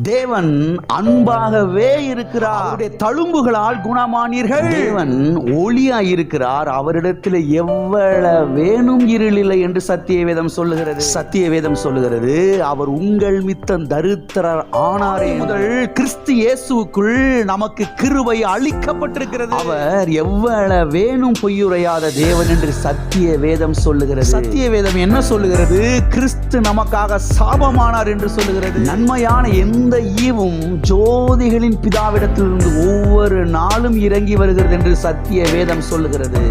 தேவன் அன்பாகவே இருக்கிறார். அவருடைய தழும்புகளால் குணமானீர்கள். தேவன் ஒளியாய் இருக்கிறார். அவரிடத்தில் எவ்வளவேனும் இருள் இல்லை என்று சத்தியவேதம் சொல்லுகிறது. சத்தியவேதம் சொல்லுகிறது, அவர் உங்கள் மித்தம் தரித்திரர் ஆனாரே முதல் கிறிஸ்து இயேசுக்குள் நமக்கு கிருபை அளிக்கப்பட்டிருக்கிறது. அவர் எவ்வளவேனும் பொய்யுரையாத தேவன் என்று சத்தியவேதம் சொல்லுகிறது. சத்தியவேதம் என்ன சொல்லுகிறது? கிறிஸ்து நமக்காக சாபமானார் என்று சொல்லுகிறது. நன்மையான எந்த ஈவும் ஜோதிகளின் பிதாவிடத்திலிருந்து ஒவ்வொரு நாளும் இறங்கி வருகிறது என்று சத்திய வேதம் சொல்லுகிறது.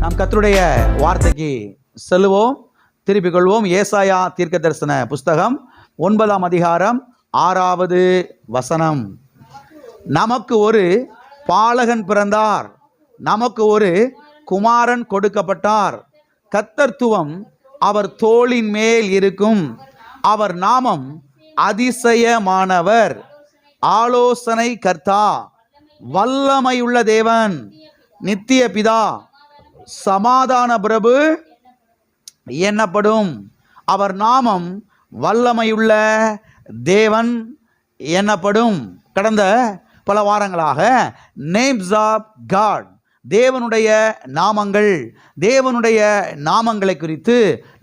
நாம் கர்த்தருடைய வார்த்தைக்கு செல்லுவோம், திருப்பிக் கொள்வோம். ஏசாயா தீர்க்கதரிசன புஸ்தகம் 9ஆம் அதிகாரம் 6வது வசனம். நமக்கு ஒரு பாலகன் பிறந்தார், நமக்கு ஒரு குமாரன் கொடுக்கப்பட்டார், கர்த்தத்துவம் அவர் தோளின் மேல் இருக்கும், அவர் நாமம் அதிசயமானவர், ஆலோசனை கர்த்தா, வல்லமையுள்ள தேவன், நித்திய பிதா, சமாதான பிரபு என்னப்படும். அவர் நாமம் வல்லமையுள்ள தேவன் என்னப்படும். கடந்த பல வாரங்களாக நேம்ஸ் ஆஃப் காட், தேவனுடைய நாமங்கள், தேவனுடைய நாமங்களை குறித்து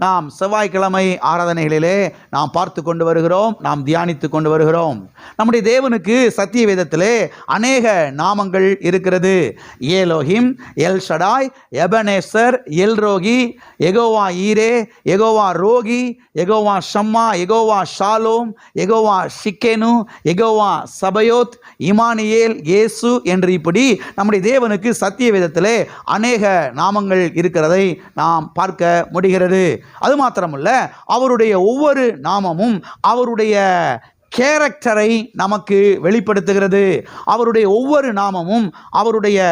நாம் செவ்வாய்க்கிழமை ஆராதனைகளிலே நாம் பார்த்து கொண்டு வருகிறோம், நாம் தியானித்து கொண்டு வருகிறோம். நம்முடைய தேவனுக்கு சத்திய வேதத்திலே அநேக நாமங்கள் இருக்கிறது. Elohim, El Shaddai, Ebenezer, El Rohi, Jehovah Jireh, Jehovah Rohi, Jehovah Shammah, Jehovah Shalom, Jehovah Tsidkenu, Jehovah Sabaoth, Immanuel, இயேசு என்று இப்படி நம்முடைய தேவனுக்கு சத்திய வேதத்திலே அநேக நாமங்கள் இருக்கிறதை நாம் பார்க்க முடிகிறது. அது மாத்திரமல்ல, அவருடைய ஒவ்வொரு நாமமும் அவருடைய கேரக்டரை நமக்கு வெளிப்படுத்துகிறது. அவருடைய ஒவ்வொரு நாமமும் அவருடைய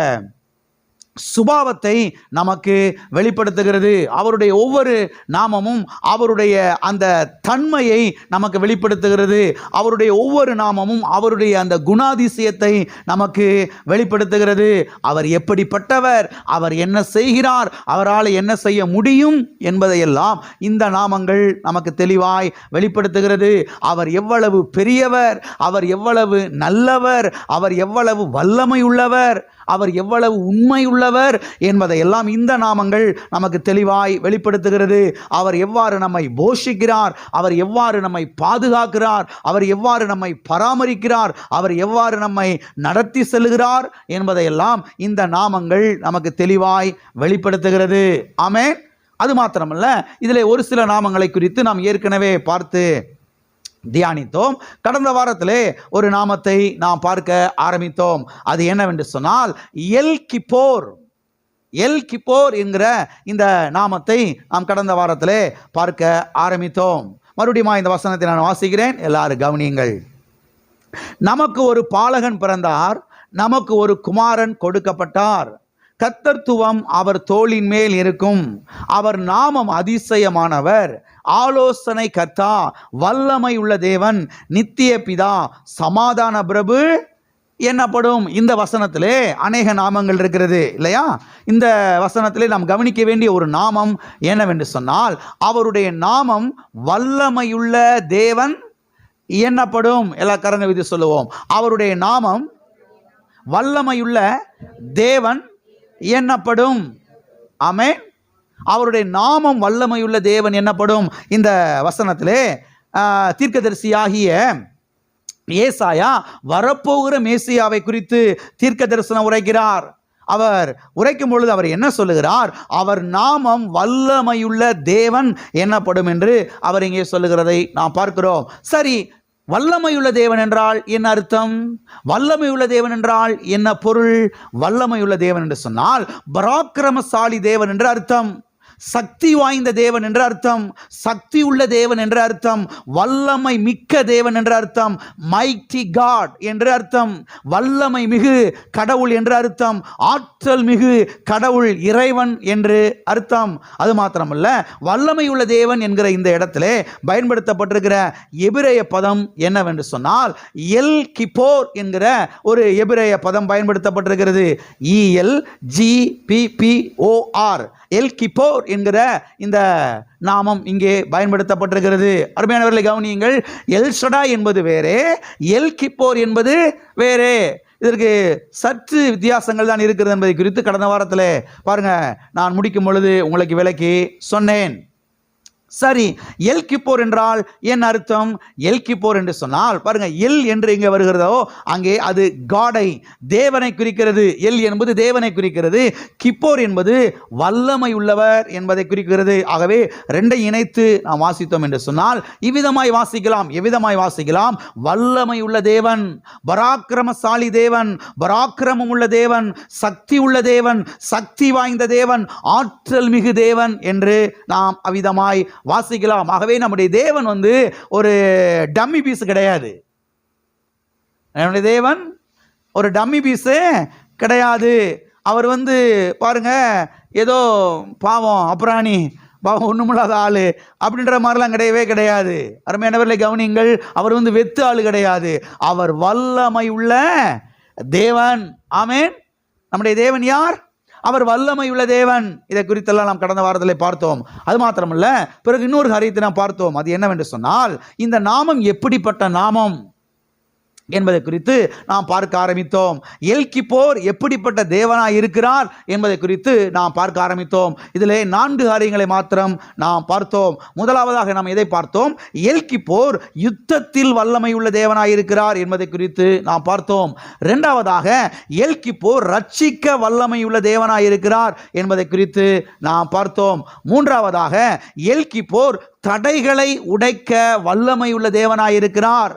சுபாவத்தை நமக்கு வெளிப்படுத்துகிறது. அவருடைய ஒவ்வொரு நாமமும் அவருடைய அந்த தன்மையை நமக்கு வெளிப்படுத்துகிறது. அவருடைய ஒவ்வொரு நாமமும் அவருடைய அந்த குணாதிசயத்தை நமக்கு வெளிப்படுத்துகிறது. அவர் எப்படிப்பட்டவர், அவர் என்ன செய்கிறார், அவரால் என்ன செய்ய முடியும் என்பதையெல்லாம் இந்த நாமங்கள் நமக்கு தெளிவாய் வெளிப்படுத்துகிறது. அவர் எவ்வளவு பெரியவர், அவர் எவ்வளவு நல்லவர், அவர் எவ்வளவு வல்லமை உள்ளவர், அவர் எவ்வளவு உண்மை உள்ளவர் என்பதையெல்லாம் இந்த நாமங்கள் நமக்கு தெளிவாய் வெளிப்படுத்துகிறது. அவர் எவ்வாறு நம்மை போஷிக்கிறார், அவர் எவ்வாறு நம்மை பாதுகாக்கிறார், அவர் எவ்வாறு நம்மை பராமரிக்கிறார், அவர் எவ்வாறு நம்மை நடத்தி செல்கிறார் என்பதையெல்லாம் இந்த நாமங்கள் நமக்கு தெளிவாய் வெளிப்படுத்துகிறது. ஆமென். அது மாத்திரமல்ல, இதில் ஒரு சில நாமங்களை குறித்து நாம் ஏற்கனவே பார்த்து தியானித்தோம். கடந்த வாரத்திலே ஒரு நாமத்தை நாம் பார்க்க ஆரம்பித்தோம். அது என்னவென்று சொன்னால் எல் கிப்போர். எல் கிப்போர் என்கிற இந்த நாமத்தை நாம் கடந்த வாரத்திலே பார்க்க ஆரம்பித்தோம். மறுபடியும் இந்த வசனத்தை நான் வாசிக்கிறேன், எல்லாரும் கவனியுங்கள். நமக்கு ஒரு பாலகன் பிறந்தார், நமக்கு ஒரு குமாரன் கொடுக்கப்பட்டார், கர்த்தத்துவம் அவர் தோளின் மேல் இருக்கும், அவர் நாமம் அதிசயமானவர், ஆலோசனை கர்த்தா, வல்லமை உள்ள தேவன், நித்திய பிதா, சமாதான பிரபு என்னப்படும். இந்த வசனத்திலே அநேக நாமங்கள் இருக்கிறது இல்லையா? இந்த வசனத்திலே நாம் கவனிக்க வேண்டிய ஒரு நாமம் என்னவென்று சொன்னால், அவருடைய நாமம் வல்லமையுள்ள தேவன் என்னப்படும். எல்லா கரங்க விதி சொல்லுவோம். அவருடைய நாமம் வல்லமையுள்ள தேவன் என்னப்படும். ஆமென். அவருடைய நாமம் வல்லமையுள்ள தேவன் என்னப்படும். இந்த வசனத்திலே தீர்க்கதரிசியாகிய ஏசாயா வரப்போகிற மேசியாவை குறித்து தீர்க்க தரிசனம் உரைக்கிறார். அவர் உரைக்கும் பொழுது அவர் என்ன சொல்லுகிறார்? அவர் நாமம் வல்லமையுள்ள தேவன் என்னப்படும் என்று அவர் இங்கே சொல்லுகிறதை நாம் பார்க்கிறோம். சரி, வல்லமையுள்ள தேவன் என்றால் என்ன அர்த்தம்? வல்லமையுள்ள தேவன் என்றால் என்ன பொருள்? வல்லமையுள்ள தேவன் என்று சொன்னால் பராக்கிரமசாலி தேவன் என்று அர்த்தம், சக்தி வாய்ந்த தேவன் என்று அர்த்தம், சக்தி உள்ள தேவன் என்று அர்த்தம், வல்லமை மிக்க தேவன் என்று அர்த்தம், மைட்டி காட் என்று அர்த்தம், வல்லமை மிகு கடவுள் என்று அர்த்தம், ஆற்றல் மிகு கடவுள் இறைவன் என்று அர்த்தம். அது மாத்திரமல்ல, வல்லமை உள்ள தேவன் என்கிற இந்த இடத்திலே பயன்படுத்தப்பட்டிருக்கிற எபிரேய பதம் என்னவென்று சொன்னால் எல் கிப்போர் என்கிற ஒரு எபிரேய பதம் பயன்படுத்தப்பட்டிருக்கிறது. ELGPPOR எல் கிப்போர் என்கிற இந்த நாமம் இங்கே பயன்படுத்தப்பட்டிருக்கிறது. அருமையானவர்களை கவனியுங்கள். எல் ஷடாய் என்பது வேறே, எல் கிப்போர் என்பது வேறே. இதற்கு சற்று வித்தியாசங்கள் தான் இருக்கிறது என்பதை குறித்து கடந்த வாரத்தில் பாருங்க நான் முடிக்கும் பொழுது உங்களுக்கு விளக்கி சொன்னேன். சரி, எல் கிப்போர் என்றால் என்ன அர்த்தம்? எல் கிப்போர் என்று சொன்னால் பாருங்க, எல் என்று எங்கே வருகிறதோ அங்கே அது காடை, தேவனை குறிக்கிறது. எல் என்பது தேவனை குறிக்கிறது, கிப்போர் என்பது வல்லமை உள்ளவர் என்பதை குறிக்கிறது. ஆகவே ரெண்டை இணைத்து நாம் வாசித்தோம் என்று சொன்னால் இவ்விதமாய் வாசிக்கலாம். எவ்விதமாய் வாசிக்கலாம்? வல்லமை உள்ள தேவன், பராக்கிரமசாலி தேவன், பராக்கிரமம் உள்ள தேவன், சக்தி உள்ள தேவன், சக்தி வாய்ந்த தேவன், ஆற்றல் மிகு தேவன் என்று நாம் அவ்விதமாய் வாசிக்கலாம். ஆகவே நம்முடைய தேவன் ஒரு டம்மி பீஸ் கிடையாது. நம்முடைய தேவன் ஒரு டம்மி பீஸே கிடையாது. அவர் பாருங்க ஏதோ பாவம் அப்புறாணி பாவம் ஒண்ணுமில்லாத ஆளு அப்படின்ற மாதிரிலாம் கிடையவே கிடையாது. அருமையானவர்களை கவனிங்கள். அவர் வெத்து ஆளு கிடையாது. அவர் வல்லமை உள்ள தேவன். ஆமென். நம்முடைய தேவன் யார்? அவர் வல்லமை உள்ள தேவன். இதை குறித்தெல்லாம் நாம் கடந்த வாரத்தில் பார்த்தோம். அது மாத்திரமல்ல, பிறகு இன்னொரு காரியத்தை நாம் பார்த்தோம். அது என்னவென்று சொன்னால், இந்த நாமம் எப்படிப்பட்ட நாமம் என்பதை குறித்து நாம் பார்க்க ஆரம்பித்தோம். எல் கிப்போர் எப்படிப்பட்ட தேவனாய் இருக்கிறார் என்பதை குறித்து நாம் பார்க்க ஆரம்பித்தோம். இதிலே 4 காரியங்களை மாத்திரம் நாம் பார்த்தோம். முதலாவதாக நாம் எதை பார்த்தோம்? எல் கிப்போர் யுத்தத்தில் வல்லமை உள்ள தேவனாய் இருக்கிறார் என்பதை குறித்து நாம் பார்த்தோம். இரண்டாவதாக எல் கிப்போர் ரட்சிக்க வல்லமை உள்ள தேவனாய் இருக்கிறார் என்பதை குறித்து நாம் பார்த்தோம். மூன்றாவதாக எல் கிப்போர் தடைகளை உடைக்க வல்லமை உள்ள தேவனாய் இருக்கிறார்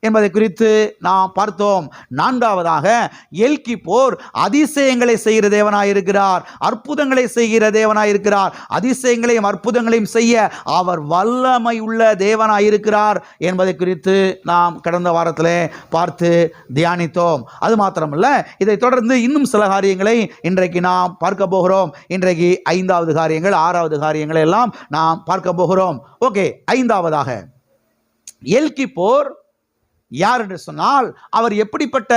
என்பதை குறித்து நாம் பார்த்தோம். நான்காவதாக எல் கிப்போர் அதிசயங்களை செய்கிற தேவனாயிருக்கிறார், அற்புதங்களை செய்கிற தேவனாயிருக்கிறார். அதிசயங்களையும் அற்புதங்களையும் செய்ய அவர் வல்லமை உள்ள தேவனாயிருக்கிறார் என்பதை குறித்து நாம் கடந்த வாரத்திலே பார்த்து தியானித்தோம். அது மாத்திரமல்ல, இதை தொடர்ந்து இன்னும் சில காரியங்களை இன்றைக்கு நாம் பார்க்க போகிறோம். இன்றைக்கு 5வது காரியங்கள், 6வது காரியங்களை எல்லாம் நாம் பார்க்க போகிறோம். ஓகே, 5வதாக எல் கிப்போர் யார் என்று சொன்னால், அவர் எப்படிப்பட்ட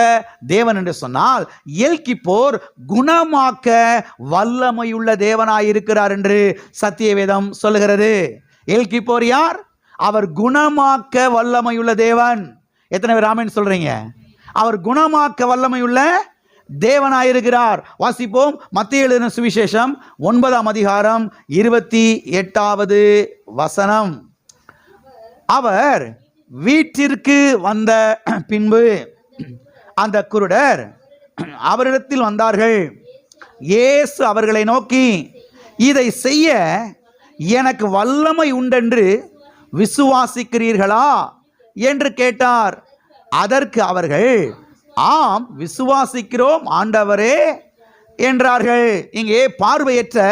தேவன் என்று சொன்னால், எல் கிப்போர் குணமாக்க வல்லமையுள்ள தேவனாயிருக்கிறார் என்று சத்தியவேதம் சொல்லுகிறது. எல் கிப்போர் யார்? அவர் குணமாக்க வல்லமையுள்ள தேவன். எத்தனை பேர் ஆமென் சொல்றீங்க? அவர் குணமாக்க வல்லமையுள்ள தேவனாயிருக்கிறார். வாசிப்போம். மத்தேயு எழுதின சுவிசேஷம் 9ஆம் அதிகாரம் 28வது வசனம். அவர் வீட்டிற்கு வந்த பின்பு அந்த குருடர் அவரிடத்தில் வந்தார்கள். இயேசு அவர்களை நோக்கி, இதை செய்ய எனக்கு வல்லமை உண்டென்று விசுவாசிக்கிறீர்களா என்று கேட்டார். அதற்கு அவர்கள், ஆம் விசுவாசிக்கிறோம் ஆண்டவரே என்றார்கள். இங்கே பார்வையற்ற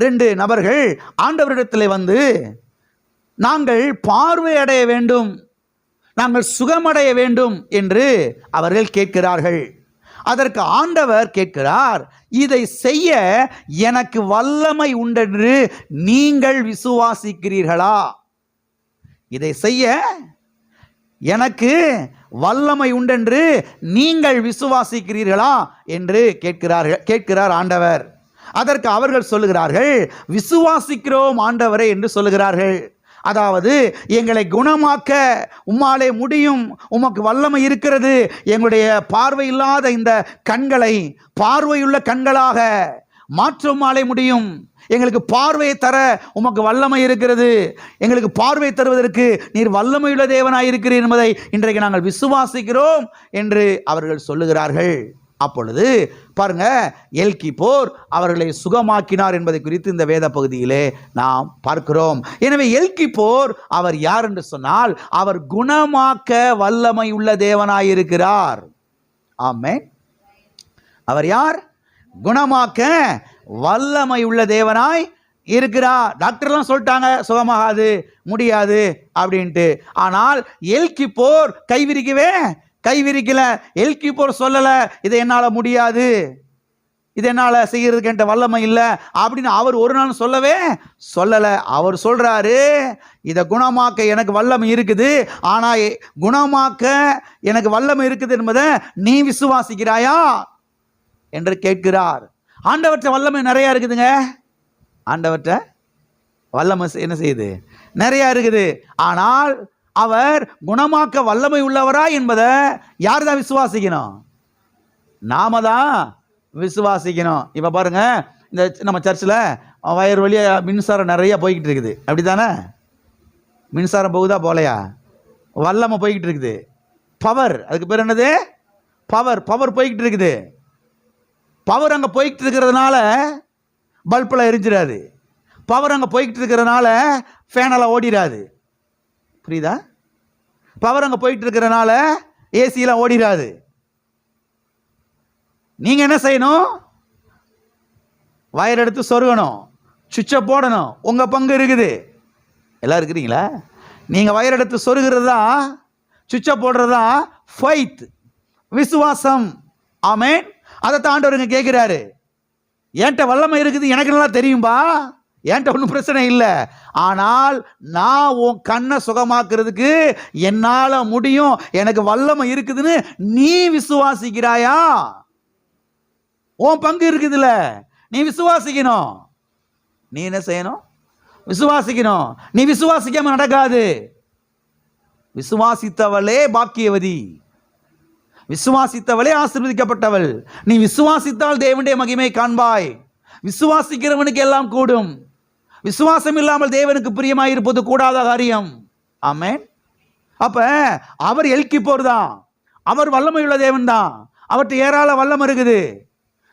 2 நபர்கள் ஆண்டவரிடத்தில் நாங்கள் பார்வையடைய வேண்டும், நாங்கள் சுகமடைய வேண்டும் என்று அவர்கள் கேட்கிறார்கள். அதற்கு ஆண்டவர் கேட்கிறார், இதை செய்ய எனக்கு வல்லமை உண்டென்று நீங்கள் விசுவாசிக்கிறீர்களா? இதை செய்ய எனக்கு வல்லமை உண்டென்று நீங்கள் விசுவாசிக்கிறீர்களா என்று கேட்கிறார் ஆண்டவர். அதற்கு அவர்கள் சொல்லுகிறார்கள், விசுவாசிக்கிறோம் ஆண்டவரே என்று சொல்லுகிறார்கள். அதாவது எங்களை குணமாக்க உம்மாலே முடியும், உமக்கு வல்லமை இருக்கிறது, எங்களுடைய பார்வை இல்லாத இந்த கண்களை பார்வையுள்ள கண்களாக மாற்ற உம்மாலே முடியும், எங்களுக்கு பார்வையை தர உமக்கு வல்லமை இருக்கிறது, எங்களுக்கு பார்வை தருவதற்கு நீர் வல்லமையுள்ள தேவனாயிருக்கிறீர் என்பதை இன்றைக்கு நாங்கள் விசுவாசிக்கிறோம் என்று அவர்கள் சொல்லுகிறார்கள். அப்பொழுது பாருங்க, எல் கிப்போர் அவர்களை சுகமாக்கினார் என்பதை குறித்து இந்த வேத பகுதியிலே நாம் பார்க்கிறோம். எனவே எல் கிப்போர் அவர் யார் என்று சொன்னால், அவர் குணமாக்க வல்லமை உள்ள தேவனாயிருக்கிறார். ஆமென். அவர் யார்? குணமாக்க வல்லமை உள்ள தேவனாய் இருக்கிறார். டாக்டர்லாம் சொல்லிட்டாங்க சுகமாகாது, முடியாது அப்படின்ட்டு. ஆனால் எல் கிப்போர் கைவிரிக்கல. எல் கிப்போர் சொல்லல, இதை என்னால முடியாது, இது என்னால செய்யறதுக்கு என்கிட்ட வல்லமை இல்லை அப்படின்னு அவர் ஒரு நாள் சொல்லல. அவர் சொல்றாரு, இதை குணமாக்க எனக்கு வல்லமை இருக்குது, ஆனா குணமாக்க எனக்கு வல்லமை இருக்குது என்பதை நீ விசுவாசிக்கிறாயா என்று கேட்கிறார். ஆண்டவற்ற வல்லமை நிறைய இருக்குதுங்க. ஆண்டவர்கிட்ட வல்லமை என்ன செய்யுது? நிறையா இருக்குது. ஆனால் அவர் குணமாக்க வல்லமை உள்ளவரா என்பதை யார் தான் விசுவாசிக்கணும்? நாம தான் விசுவாசிக்கணும். இப்போ பாருங்க, இந்த நம்ம சர்ச்சில் வயர் வழியாக மின்சாரம் நிறைய போய்கிட்டு இருக்குது, அப்படி தானே? மின்சாரம் போகுதா போலையா? வல்லமை போய்கிட்டு இருக்குது. பவர், அதுக்கு பேர் என்னது? பவர் போய்கிட்டு இருக்குது. பவர் அங்கே போய்கிட்டு இருக்கிறதுனால பல்பில் எரிஞ்சிடாது. பவர் அங்கே போய்கிட்டு இருக்கிறதுனால ஃபேனெல்லாம் ஓடிடாது. புரியுதா? பவர் அங்கே போயிட்டு இருக்கிறனால ஏசியெல்லாம் ஓடிடாது. நீங்கள் என்ன செய்யணும்? வயர் எடுத்து சொருகணும், சுவிட்சை போடணும். உங்கள் பங்கு இருக்குது. எல்லாம் இருக்கிறீங்களா? நீங்கள் வயர் எடுத்து சொருகிறது தான், சுவிட்சை போடுறது தான் ஃபைத், விசுவாசம். ஆமென். அதை தாண்டவருங்க கேட்குறாரு. என்கிட்ட வல்லமை இருக்குது, எனக்கு நல்லா தெரியும்பா, என்கிட்ட ஒன்றும் பிரச்சனை இல்லை. ஆனால் நான் உன் கண்ணை சுகமாக்குறதுக்கு என்னால் முடியும், எனக்கு வல்லமை இருக்குதுன்னு நீ விசுவாசிக்கிறாயா? உன் பங்கு இருக்குதுல்ல, நீ விசுவாசிக்கணும். நீ என்ன செய்யணும்? விசுவாசிக்கணும். நீ விசுவாசிக்காம நடக்காது. விசுவாசித்தவளே பாக்கியவதி, விசுவாசித்தவளே ஆசீர்வதிக்கப்பட்டவள். நீ விசுவாசித்தால் தேவனுடைய மகிமை காண்பாய். விசுவாசிக்கிறவனுக்கு எல்லாம் கூடும். விசுவாசம் இல்லாமல் தேவனுக்கு பிரியமாய் இருப்பது கூடாத காரியம். ஆமென். அப்ப அவர் எல்கிப்போர் தான், அவர் வல்லமையுள்ள தேவன் தான். அவர்கிட்ட ஏராள வல்லமை இருக்குது.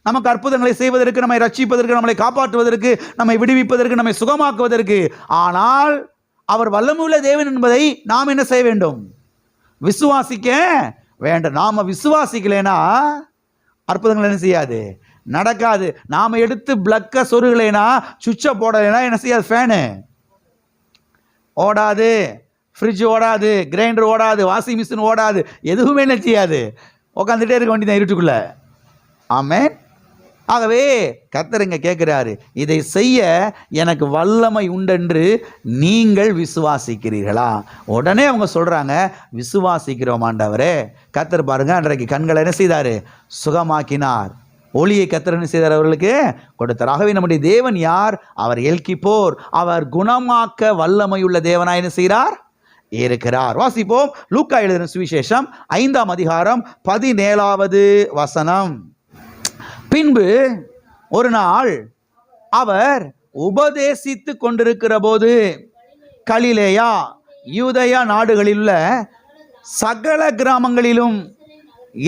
நமக்கு அற்புதங்களை செய்வதற்கு, நம்மை ரட்சிப்பதற்கு, நம்மளை காப்பாற்றுவதற்கு, நம்மை விடுவிப்பதற்கு, நம்மை சுகமாக்குவதற்கு. ஆனால் அவர் வல்லமையுள்ள தேவன் என்பதை நாம் என்ன செய்ய வேண்டும்? விசுவாசிக்க வேண்டும். நாம விசுவாசிக்கலைன்னா அற்புதங்கள் என்ன செய்யாது? நடக்காது. நாம எடுத்து பிளக்க சொருகலைனா, சுவிட்சை போடலைனா என்ன செய்யாது? ஃபேனு ஓடாது, ஃப்ரிட்ஜ் ஓடாது, கிரைண்டர் ஓடாது, வாஷிங் மிஷின் ஓடாது, எதுவுமே என்ன செய்யாது? உட்காந்துட்டே இருக்க வேண்டியதான் இருட்டுக்குள்ள. ஆமென். ஆகவே கர்த்தர் இங்க கேட்கிறாரு, இதை செய்ய எனக்கு வல்லமை உண்டென்று நீங்கள் விசுவாசிக்கிறீர்களா? உடனே அவங்க சொல்றாங்க, விசுவாசிக்கிறோம் ஆண்டவரே. கர்த்தர் பாருங்க, அன்றைக்கு கண்களை என்ன செய்தாரு? சுகமாக்கினார். ஒளியை கர்த்தர் என்ன செய்தார்? அவர்களுக்கு கொடுத்தார். ஆகவே நம்முடைய தேவன் யார்? அவர் எல்கிப்போர். அவர் குணமாக்க வல்லமையுள்ள தேவனாய் என்ன செய்கிறார்? இருக்கிறார். வாசிப்போம். லூக்கா எழுதின சுவிசேஷம் 5ஆம் அதிகாரம் 17வது வசனம். பின்பு ஒரு நாள் அவர் உபதேசித்து கொண்டிருக்கிற போது கலிலேயா யூதேயா நாடுகளில் உள்ள சகல கிராமங்களிலும்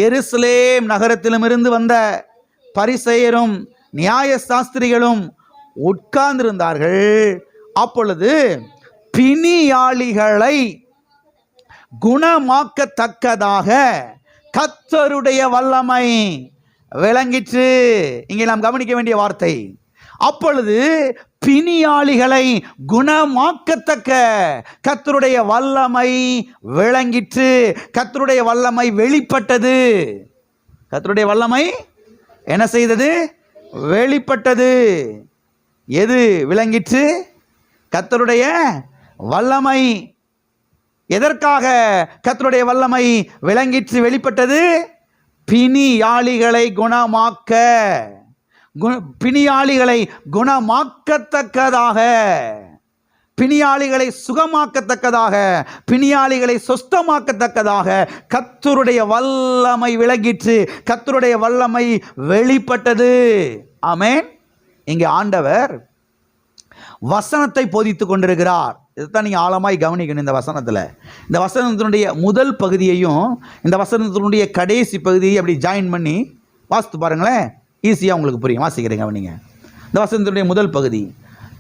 எருசலேம் நகரத்திலும் இருந்து வந்த பரிசேயரும் நியாய சாஸ்திரிகளும் உட்கார்ந்திருந்தார்கள். அப்பொழுது பிணியாளிகளை குணமாக்கத்தக்கதாக கர்த்தருடைய வல்லமை விளங்கிற்று. இங்கே நாம் கவனிக்க வேண்டிய வார்த்தை, அப்பொழுது பிணியாளிகளை குணமாக்கத்தக்க கர்த்தருடைய வல்லமை விளங்கிற்று. கர்த்தருடைய வல்லமை வெளிப்பட்டது. கர்த்தருடைய வல்லமை என்ன செய்தது? வெளிப்பட்டது. எது விளங்கிற்று? கர்த்தருடைய வல்லமை. எதற்காக கர்த்தருடைய வல்லமை விளங்கிற்று, வெளிப்பட்டது? பிணியாளிகளை குணமாக்க, பிணியாளிகளை குணமாக்கத்தக்கதாக, பிணியாளிகளை சுகமாக்கத்தக்கதாக, பிணியாளிகளை சொஸ்தமாக்கத்தக்கதாக கர்த்தருடைய வல்லமை விளங்கிற்று. கர்த்தருடைய வல்லமை வெளிப்பட்டது. ஆமென். இங்கே ஆண்டவர் வசனத்தை போதித்துக் கொண்டிருக்கிறார். இதுதான் நீங்கள் ஆழமாய் கவனிக்கணும். இந்த வசனத்தில், இந்த வசனத்தினுடைய முதல் பகுதியையும் இந்த வசனத்தினுடைய கடைசி பகுதியை அப்படி ஜாயின் பண்ணி வாசித்து பாருங்களேன், ஈஸியாக உங்களுக்கு புரியும். வாசிக்கிறேன், கவனிங்க. இந்த வசனத்தினுடைய முதல் பகுதி,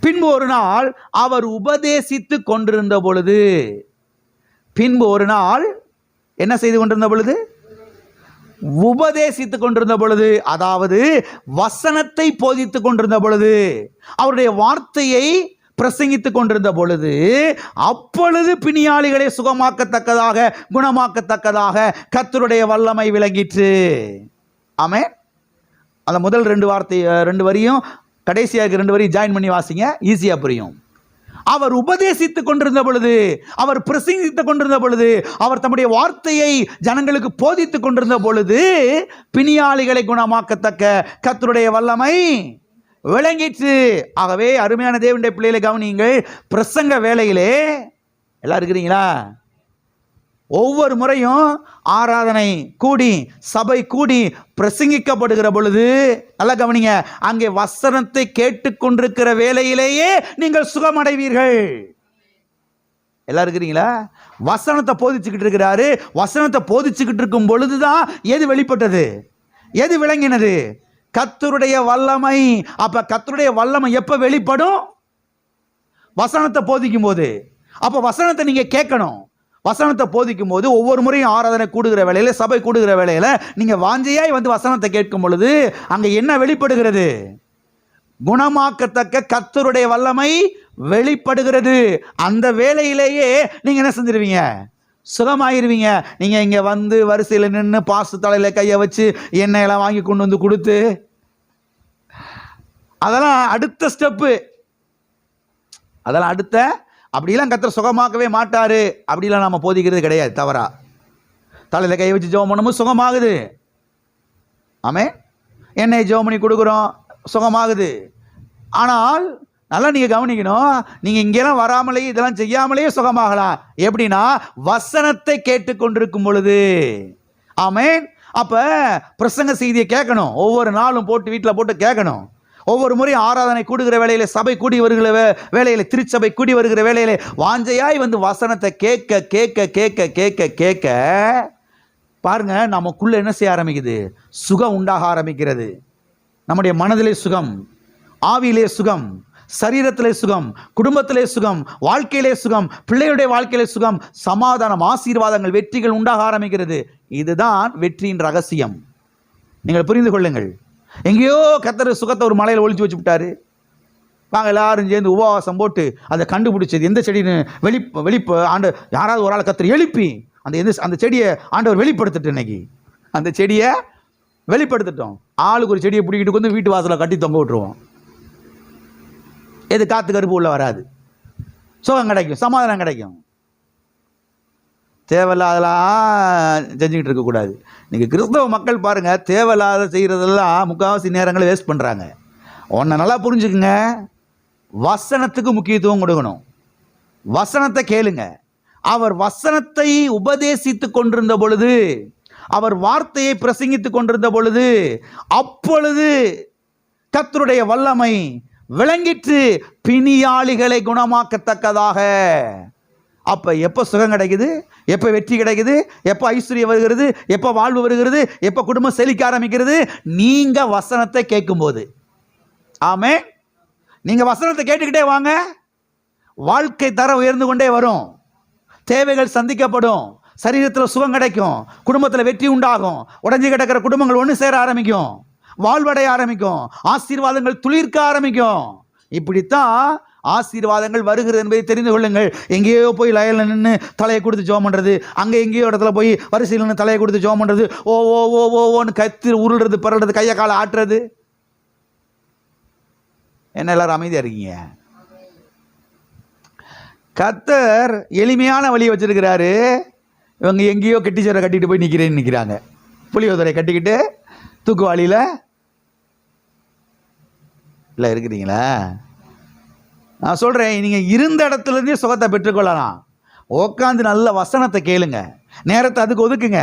பின்பு ஒரு நாள் அவர் உபதேசித்து கொண்டிருந்த பொழுது. பின்பு ஒரு நாள் என்ன செய்து கொண்டிருந்த பொழுது? உபதேசித்து கொண்டிருந்த பொழுது, அதாவது வசனத்தை போதித்து கொண்டிருந்த பொழுது, அவருடைய வார்த்தையை பிரசங்கித்துக் கொண்டிருந்த பொழுது, அப்பொழுது பிணியாளிகளை சுகமாக்கத்தக்கதாக, குணமாக்கத்தக்கதாக கர்த்தருடைய வல்லமை விளங்கிற்று. ஆமென். அந்த முதல் ரெண்டு வரியும் கடைசியாக 2 வரியும் ஜாயின் பண்ணி வாசிங்க, ஈஸியாக புரியும். அவர் உபதேசித்துக் கொண்டிருந்த பொழுது, அவர் பிரசங்கித்துக் கொண்டிருந்த பொழுது, அவர் தம்முடைய வார்த்தையை ஜனங்களுக்கு போதித்துக் கொண்டிருந்த பொழுது, பிணியாளிகளை குணமாக்கத்தக்க கர்த்தருடைய வல்லமை விளங்கிற்று. ஆகவே அருமையான தேவனுடைய பிள்ளைகளை கவனியுங்கள். பிரசங்க வேளையிலே எல்லாம் இருக்கிறீங்களா? ஒவ்வொரு முறையும் ஆராதனை கூடி சபை கூடி பிரசங்கிக்கப்படுகிற பொழுது நல்லா கவனிங்க, அங்கே வசனத்தை கேட்டுக்கொண்டிருக்கிற வேளையிலேயே நீங்கள் சுகமடைவீர்கள். எல்லாம் இருக்கிறீங்களா? வசனத்தை போதிச்சுக்கிட்டு இருக்கிறாரு. வசனத்தை போதிச்சுக்கிட்டு இருக்கும் பொழுதுதான் எது வெளிப்பட்டது, எது விளங்கினது? கர்த்தருடைய வல்லமை. அப்ப கர்த்தருடைய வல்லமை எப்ப வெளிப்படும்? வசனத்தை போதிக்கும் போது. அப்ப வசனத்தை நீங்க கேட்கணும். வசனத்தை போதிக்கும் போது ஒவ்வொரு முறையும் ஆராதனை கூடுகிற வேளையில, சபை கூடுகிற வேளையில நீங்க வாஞ்சையாய் வந்து வசனத்தை கேட்கும் பொழுது அங்க என்ன வெளிப்படுகிறது? குணமாக்கத்தக்க கர்த்தருடைய வல்லமை வெளிப்படுகிறது. அந்த வேளையிலேயே நீங்க என்ன செஞ்சிருவீங்க? சுகமாயிருவீங்க. நீங்க இங்க வந்து வரிசையில் நின்று பாசு தலையில கையை வச்சு எண்ணெயெல்லாம் வாங்கி கொண்டு வந்து கொடுத்து, அதெல்லாம் அடுத்த ஸ்டெப்பு. அதெல்லாம் அடுத்த, அப்படிலாம் கர்த்தர் சுகமாக்கவே மாட்டாரு. அப்படிலாம் நம்ம போதிக்கிறது கிடையாது. தவறா தலையில கையை வச்சு ஜெபம் பண்ணும்போது சுகமாகுது. ஆமே, எண்ணெய் ஜெபம் பண்ணி கொடுக்குறோம், சுகமாகுது. ஆனால் நல்லா நீங்க கவனிக்கணும், நீங்க இங்கெல்லாம் வராமலே இதெல்லாம் செய்யாமலே சுகமாகலாம். எப்படின்னா வசனத்தை கேட்டுக்கொண்டிருக்கும் பொழுது. ஆமென். அப்ப பிரசங்க செய்தியை கேட்கணும். ஒவ்வொரு நாளும் போட்டு வீட்டில் போட்டு கேட்கணும். ஒவ்வொரு முறையும் ஆராதனை கூடுகிற வேளையில, சபை கூடி வருகிற வேளையில, திருச்சபை கூடி வருகிற வேளையில வாஞ்சையாய் வந்து வசனத்தை கேட்க கேட்க கேட்க கேட்க கேட்க பாருங்க, நமக்குள்ள என்ன செய்ய ஆரம்பிக்குது? சுகம் உண்டாக ஆரம்பிக்கிறது. நம்முடைய மனதிலே சுகம், ஆவியிலே சுகம், சரீரத்திலே சுகம், குடும்பத்திலே சுகம், வாழ்க்கையிலே சுகம், பிள்ளையுடைய வாழ்க்கையிலே சுகம், சமாதானம், ஆசீர்வாதங்கள், வெற்றிகள் உண்டாக ஆரம்பிக்கிறது. இதுதான் வெற்றியின் ரகசியம். நீங்கள் புரிந்து கொள்ளுங்கள். எங்கேயோ கர்த்தர் சுகத்தை ஒரு மலையில் ஒளிச்சு வச்சு விட்டாரு. வாங்க எல்லாரும் சேர்ந்து உபவாசம் போட்டு அதை கண்டுபிடிச்சது எந்த செடின்னு வெளிப்பு ஆண்டு யாராவது ஒரு ஆள் கர்த்தர் எழுப்பி அந்த செடியை ஆண்டவர் வெளிப்படுத்திட்டு, இன்னைக்கு அந்த செடியை வெளிப்படுத்திட்டோம். ஆளுக்கு ஒரு செடியை பிடிக்கிட்டு வந்து வீட்டு வாசலை கட்டி தொங்க விட்டுருவோம். எது காத்து கருப்பு உள்ள வராது, சுகம் கிடைக்கும், சமாதானம் கிடைக்கும். தேவையில்லாதெல்லாம் செஞ்சுக்கிட்டு இருக்கக்கூடாது. நீங்கள் கிறிஸ்தவ மக்கள் பாருங்கள், தேவையில்லாத செய்கிறதெல்லாம் முக்கால்வாசி நேரங்களை வேஸ்ட் பண்ணுறாங்க. ஒன்றை நல்லா புரிஞ்சுக்குங்க, வசனத்துக்கு முக்கியத்துவம் கொடுக்கணும். வசனத்தை கேளுங்க. அவர் வசனத்தை உபதேசித்து கொண்டிருந்த பொழுது, அவர் வார்த்தையை பிரசங்கித்து கொண்டிருந்த பொழுது, அப்பொழுது கர்த்தருடைய வல்லமை விளங்கிற்று, பிணியாளிகளை குணமாக்கத்தக்கதாக. அப்ப எப்ப சுகம் கிடைக்குது, எப்ப வெற்றி கிடைக்குது, எப்ப ஐஸ்வர்யம் வருகிறது, எப்ப வாழ்வு வருகிறது, எப்ப குடும்பம் செழிக்க ஆரம்பிக்கிறது? நீங்க வசனத்தை கேட்கும் போது. ஆமே, நீங்க வசனத்தை கேட்டுக்கிட்டே வாங்க, வாழ்க்கை தரம் உயர்ந்து கொண்டே வரும், தேவைகள் சந்திக்கப்படும், சரீரத்தில் சுகம் கிடைக்கும், குடும்பத்தில் வெற்றி உண்டாகும், உடஞ்சி கிடக்கிற குடும்பங்கள் ஒன்று சேர ஆரம்பிக்கும், வாழ்வடைய ஆரம்பிக்கும், ஆசீர்வாதங்கள் துளிர்க்க ஆரம்பிக்கும். இப்படித்தான் ஆசீர்வாதங்கள் வருகிறது என்பதை தெரிந்து கொள்ளுங்கள். எங்கேயோ போய் லயனில் நின்று தலையை கொடுத்து ஜெபம் பண்ணுறது, அங்கே எங்கேயோ இடத்துல போய் வரிசையில் நின்று தலையை கொடுத்து ஜெபம் பண்ணுறது, ஓ ஓ ஓ ஓன்னு கத்து உருள்றது, பரடுறது, கையை காலை ஆட்டுறது. என்ன எல்லாரும் அமைதியாக இருக்கீங்க? கர்த்தர் எளிமையான வழியை வச்சிருக்கிறாரு. இவங்க எங்கேயோ கெட்டிச்சோரை கட்டிட்டு போய் நிற்கிறாங்க, புளியோதரை கட்டிக்கிட்டு தூக்குவாளியில் இல்லை இருக்கிறீங்களா? நான் சொல்கிறேன், நீங்கள் இருந்த இடத்துலேருந்தே சுகத்தை பெற்றுக்கொள்ளலாம். உட்காந்து நல்ல வசனத்தை கேளுங்க, நேரத்தை அதுக்கு ஒதுக்குங்க.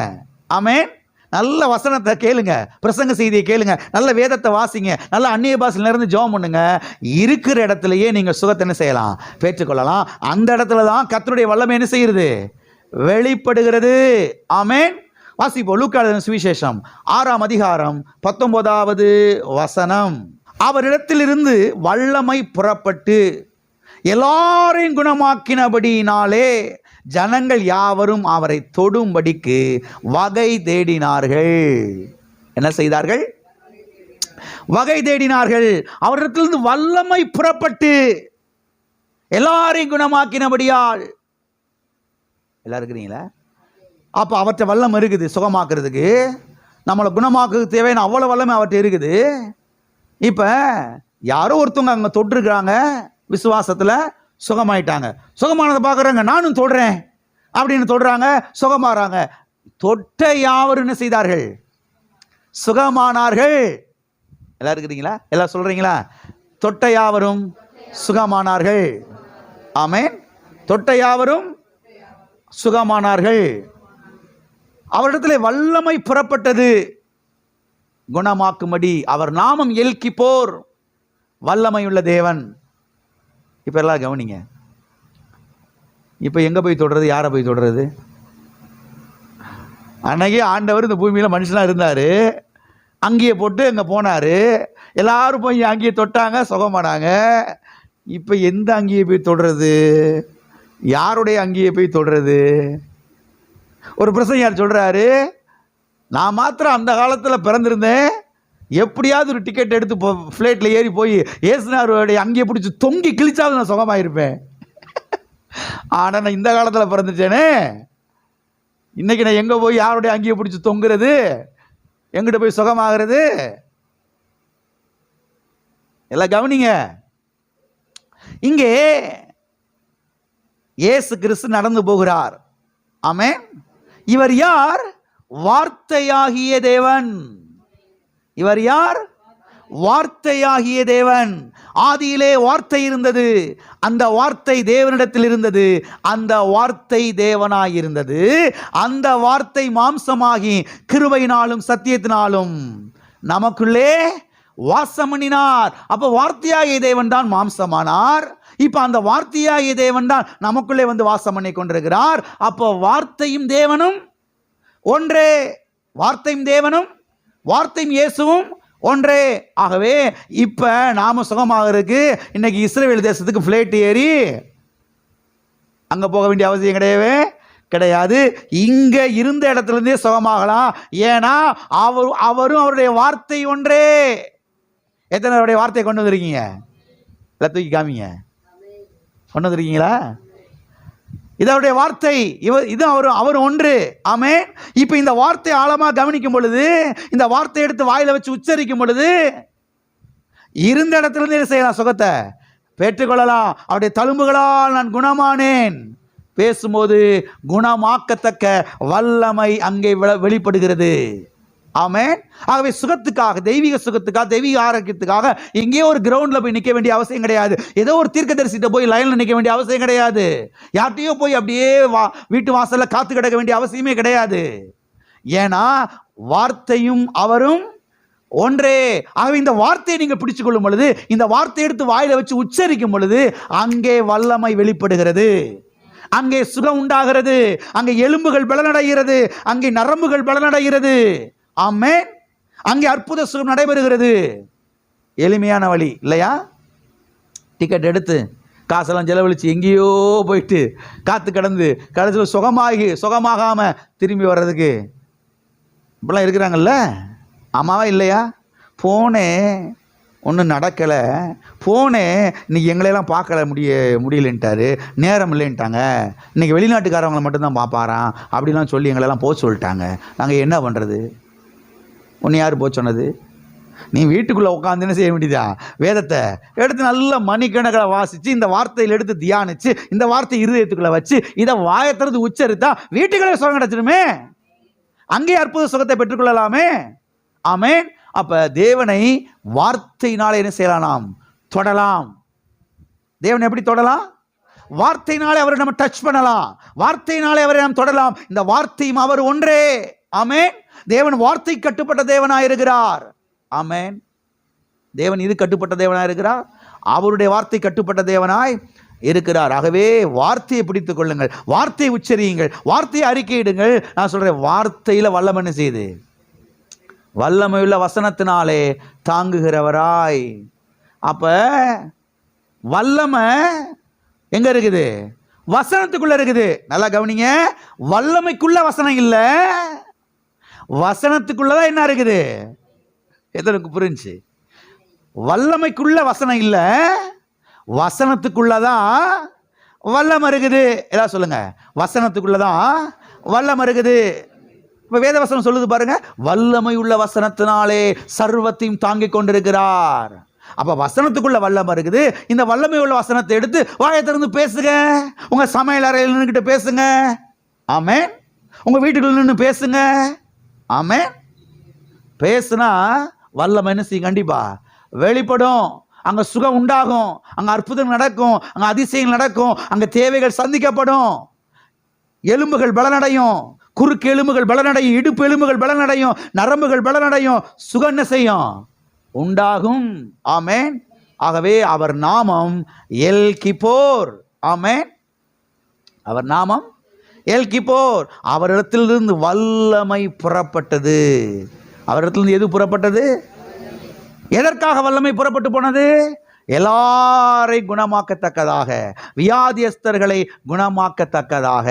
ஆமென். நல்ல வசனத்தை கேளுங்க, பிரசங்க செய்தியை கேளுங்க, நல்ல வேதத்தை வாசிங்க, நல்ல அந்நிய பாஷையில் இருந்து ஜெபம் பண்ணுங்க. இருக்கிற இடத்துலையே நீங்கள் சுகத்தை என்ன செய்யலாம்? பெற்றுக்கொள்ளலாம். அந்த இடத்துல தான் கர்த்தருடைய வல்லமை என்ன செய்கிறது? வெளிப்படுகிறது. ஆமென். வாசிப்போம். லூக்கா எழுதின சுவிசேஷம் 6ஆம் அதிகாரம் 19வது வசனம். அவரிடத்திலிருந்து வல்லமை புறப்பட்டு எல்லாரையும் குணமாக்கினபடியினாலே ஜனங்கள் யாவரும் அவரை தொடும்படிக்கு வகை தேடினார்கள். என்ன செய்தார்கள்? வகை தேடினார்கள். அவரிடத்திலிருந்து வல்லமை புறப்பட்டு எல்லாரையும் குணமாக்கினபடியால். எல்லாரும் இருக்கிறீங்களா? அப்போ அவற்றை வல்லம் இருக்குது சுகமாக்குறதுக்கு, நம்மளை குணமாக்குறதுக்கு தேவையான அவ்வளோ வல்லமை அவற்றை இருக்குது. இப்போ யாரோ ஒருத்தவங்க அங்கே தொட்டிருக்கிறாங்க, விசுவாசத்தில் சுகமாயிட்டாங்க. சுகமானதை பார்க்குறாங்க, நானும் தொடுறேன் அப்படின்னு தொடுறாங்க, சுகமாகறாங்க. தொட்ட யாவரும் என்ன செய்தார்கள்? சுகமானார்கள். எல்லாம் இருக்கிறீங்களா? எல்லாம் சொல்கிறீங்களா? தொட்ட யாவரும் சுகமானார்கள். ஆமென். தொட்ட யாவரும் சுகமானார்கள். அவரிடத்தில் வல்லமை புறப்பட்டது குணமாக்கும்படி. அவர் நாமம் எல்கிப்போர், வல்லமையுள்ள தேவன். இப்போ எல்லாம் கவனிங்க. இப்போ எங்கே போய் தொடுறது? யாரை போய் தொடுறது? அன்னைக்கு ஆண்டவர் இந்த பூமியில் மனுஷனாக இருந்தார். அங்கேயே போட்டு அங்கே போனார். எல்லாரும் போய் அங்கேயே தொட்டாங்க, சுகமானாங்க. இப்போ எந்த அங்கேயே போய் தொடுறது? யாருடைய அங்கேயே போய் தொடுறது? ஒரு பிரசங்கர் சொல்கிறாரு, நான் மாத்திரம் அந்த காலத்தில் பிறந்திருந்தேன், எப்படியாவது ஒரு டிக்கெட் எடுத்து ஃப்ளைட்டில் ஏறி போய் ஏசுனாருடைய அங்கேயே பிடிச்சி தொங்கி கிழிச்சாவது நான் சுகமாயிருப்பேன். ஆனால் நான் இந்த காலத்தில் பிறந்துட்டேனே, இன்னைக்கு நான் எங்கே போய் யாருடைய அங்கேயே பிடிச்சி தொங்குறது? எங்கிட்ட போய் சுகமாகிறது? எல்லாம் கவனிங்க. இங்கே இயேசு கிறிஸ்து நடந்து போகிறார். ஆமென். இவர் யார்? வார்த்தையாகிய தேவன். இவர் யார்? வார்த்தையாகிய தேவன். ஆதியிலே வார்த்தை இருந்தது, அந்த வார்த்தை தேவனிடத்தில் இருந்தது, அந்த வார்த்தை தேவனாய் இருந்தது. அந்த வார்த்தை மாம்சமாகி கிருபையினாலும் சத்தியத்தினாலும் நமக்குள்ளே வாசம் பண்ணினார். அப்போ வார்த்தையாகிய தேவன் தான் மாம்சமானார். இப்போ அந்த வார்த்தையாகிய தேவன் தான் நமக்குள்ளே வந்து வாசம் பண்ணி கொண்டிருக்கிறார். அப்போ வார்த்தையும் தேவனும் ஒன்றே. வார்த்தையும் தேவனும், வார்த்தையும் இயேசுவும் ஒன்றே. ஆகவே இப்போ நாம சுகமாகிறதுக்கு இன்னைக்கு இஸ்ரவேல் தேசத்துக்கு ஃப்ளைட் ஏறி அங்கே போக வேண்டிய அவசியம் கிடையாது. இங்கே இருந்த இடத்துலேருந்தே சுகமாகலாம். ஏன்னா அவரும் அவருடைய வார்த்தை ஒன்றே. எத்தனை அவருடைய வார்த்தையை கொண்டு வந்திருக்கீங்க? எல்லாம் தூக்கி காமிங்க. கொண்டு வந்திருக்கீங்களா? இது அவருடைய வார்த்தை. இது அவர் ஒன்று. ஆமென். இப்போ இந்த வார்த்தை ஆழமாக கவனிக்கும் பொழுது, இந்த வார்த்தை எடுத்து வாயில வச்சு உச்சரிக்கும் பொழுது, இருந்த இடத்துல இருந்து என்ன செய்யலாம்? சுகத்தை பெற்றுக்கொள்ளலாம். அவருடைய தழும்புகளால் நான் குணமானேன். பேசும்போது குணமாக்கத்தக்க வல்லமை அங்கே வெளிப்படுகிறது. ஆமென். ஆகவே சுகத்துக்காக, தெய்வீக சுகத்துக்காக, தெய்வீக ஆரோக்கியத்துக்காக எங்கேயோ ஒரு கிரவுண்டில் போய் நிற்க வேண்டிய அவசியம் கிடையாது. ஏதோ ஒரு தீர்க்கதரிசிட்ட போய் லைனில் நிற்க வேண்டிய அவசியம் கிடையாது. யார்கிட்டையோ போய் அப்படியே வீட்டு வாசலில் காத்து கிடக்க வேண்டிய அவசியமே கிடையாது. ஏன்னா வார்த்தையும் அவரும் ஒன்றே. ஆகவே இந்த வார்த்தையை நீங்கள் பிடிச்சு கொள்ளும் பொழுது, இந்த வார்த்தையை எடுத்து வாயில வச்சு உச்சரிக்கும் பொழுது அங்கே வல்லமை வெளிப்படுகிறது, அங்கே சுகம் உண்டாகிறது, அங்கே எலும்புகள் பலனடைகிறது, அங்கே நரம்புகள் பலனடைகிறது. ஆமென். அங்கே அற்புத சுகம் நடைபெறுகிறது. எளிமையான வழி இல்லையா? டிக்கெட் எடுத்து காசெல்லாம் செலவழித்து எங்கேயோ போயிட்டு காத்து கிடந்து கடைசியில் சுகமாகாமல் திரும்பி வர்றதுக்கு இப்படிலாம் இருக்கிறாங்கல்ல. ஆமாவா இல்லையா? போனேன், ஒன்றும் நடக்கலை. போனேன், இன்றைக்கி எங்களையெல்லாம் பார்க்கல முடியலன்ட்டாரு, நேரம் இல்லைன்ட்டாங்க, இன்றைக்கி வெளிநாட்டுக்காரவங்களை மட்டும்தான் பார்ப்பாராம் அப்படிலாம் சொல்லி எங்களெல்லாம் போக சொல்லிட்டாங்க. நாங்கள் என்ன பண்ணுறது? ஒன்று யார் போக சொன்னது? நீ வீட்டுக்குள்ளே உட்காந்து என்ன செய்ய வேண்டியதா? வேதத்தை எடுத்து நல்ல மணிக்கணக்கில் வாசித்து, இந்த வார்த்தையில் எடுத்து தியானித்து, இந்த வார்த்தை இருதயத்துக்குள்ளே வச்சு, இதை வாயத்திறந்து உச்சரித்தா வீட்டுக்குள்ளே சுகம் கிடச்சிருமே. அங்கே அற்புத சுகத்தை பெற்றுக்கொள்ளலாமே. ஆமென். அப்போ தேவனை வார்த்தையினாலே என்ன செய்யலாம்? நாம் தொடலாம். தேவனை எப்படி தொடலாம்? வார்த்தையினாலே அவரை நம்ம டச் பண்ணலாம், வார்த்தையினாலே அவரை நாம் தொடலாம். இந்த வார்த்தையும் அவர் ஒன்றே. ஆமென். தேவன் வார்த்தை கட்டுப்பட்ட தேவனாய் இருக்கிறார். ஆமென். தேவன் இது கட்டுப்பட்ட தேவனாய் இருக்கிறார், அவருடைய வார்த்தை கட்டுப்பட்ட தேவனாய் இருக்கிறார். ஆகவே வார்த்தையை பிடித்துக் கொள்ளுங்கள், வார்த்தையை உச்சரியுங்கள், வார்த்தையை அறிக்கையிடுங்கள். நான் சொல்றேன், வார்த்தையில் வல்லமை என்ன செய்யுது? வல்லமையுள்ள வசனத்தினாலே தாங்குகிறவராய். அப்ப வல்லமை எங்க இருக்குது? வசனத்துக்குள்ள இருக்குது. நல்லா கவனிங்க. வல்லமைக்குள்ள வசனம் இல்லை, வசனத்துக்குள்ளதான் என்ன இருக்குது? எதற்கு புரிஞ்சு? வல்லமைக்குள்ள வசனம் இல்லை, வசனத்துக்குள்ளதான் வல்லமை இருக்குது. எல்லாம் சொல்லுங்க, வசனத்துக்குள்ளதான் வல்லமை இருக்குது. இப்போ வேத வசனம் சொல்லுது பாருங்க, வல்லமை உள்ள வசனத்தினாலே சர்வத்தையும் தாங்கிக் கொண்டிருக்கிறார். அப்போ வசனத்துக்குள்ள வல்லமை இருக்குது. இந்த வல்லமை உள்ள வசனத்தை எடுத்து வாயை திறந்து பேசுங்க. உங்க சமையல் அறையில் நின்றுக்கிட்டு பேசுங்க. ஆமென். உங்க வீட்டுக்குள்ள நின்று பேசுங்க. ஆமென். பேசுனா வல்லமை என்ன செய்யும்? கண்டிப்பா வெளிப்படும். அங்கே சுகம் உண்டாகும், அங்கே அற்புதம் நடக்கும், அங்கே அதிசயம் நடக்கும், அங்கே தேவைகள் சந்திக்கப்படும், எலும்புகள் பலனடையும், குறுக்கு எலும்புகள் பலனடையும், இடுப்பு எலும்புகள் பலனடையும், நரம்புகள் பலனடையும், சுகம் என்ன செய்யும்? உண்டாகும். ஆமென். ஆகவே அவர் நாமம் எல் கிப்போர். ஆமென். அவர் நாமம் எல் கிப்போர். அவரிடத்திலிருந்து வல்லமை புறப்பட்டது. அவரிடத்திலிருந்து எது புறப்பட்டது? எதற்காக வல்லமை புறப்பட்டு போனது? எல்லாரை குணமாக்கத்தக்கதாக, வியாதியஸ்தர்களை குணமாக்கத்தக்கதாக.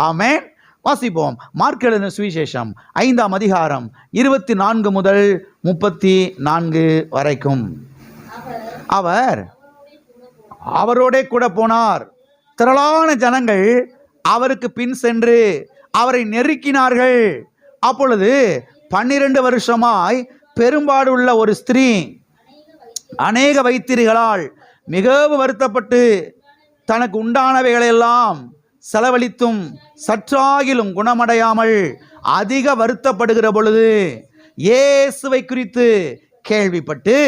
ஆமென். வாசிப்போம். மார்க் எழுதின சுவிசேஷம் 5ஆம் அதிகாரம் 24 முதல் 34 வரைக்கும். அவர் அவரோட கூட போனார். திரளான ஜனங்கள் அவருக்கு பின் சென்று அவரை நெருக்கினார்கள். அப்பொழுது 12 வருஷமாய் பெரும்பாடுள்ள ஒரு ஸ்திரீ அநேக வைத்தியர்களால் மிகவும் வருத்தப்பட்டு தனக்கு உண்டானவைகளெல்லாம் செலவழித்தும் சற்றாகிலும் குணமடையாமல் அதிக வருத்தப்படுகிற பொழுது இயேசுவை குறித்து கேள்விப்பட்டு,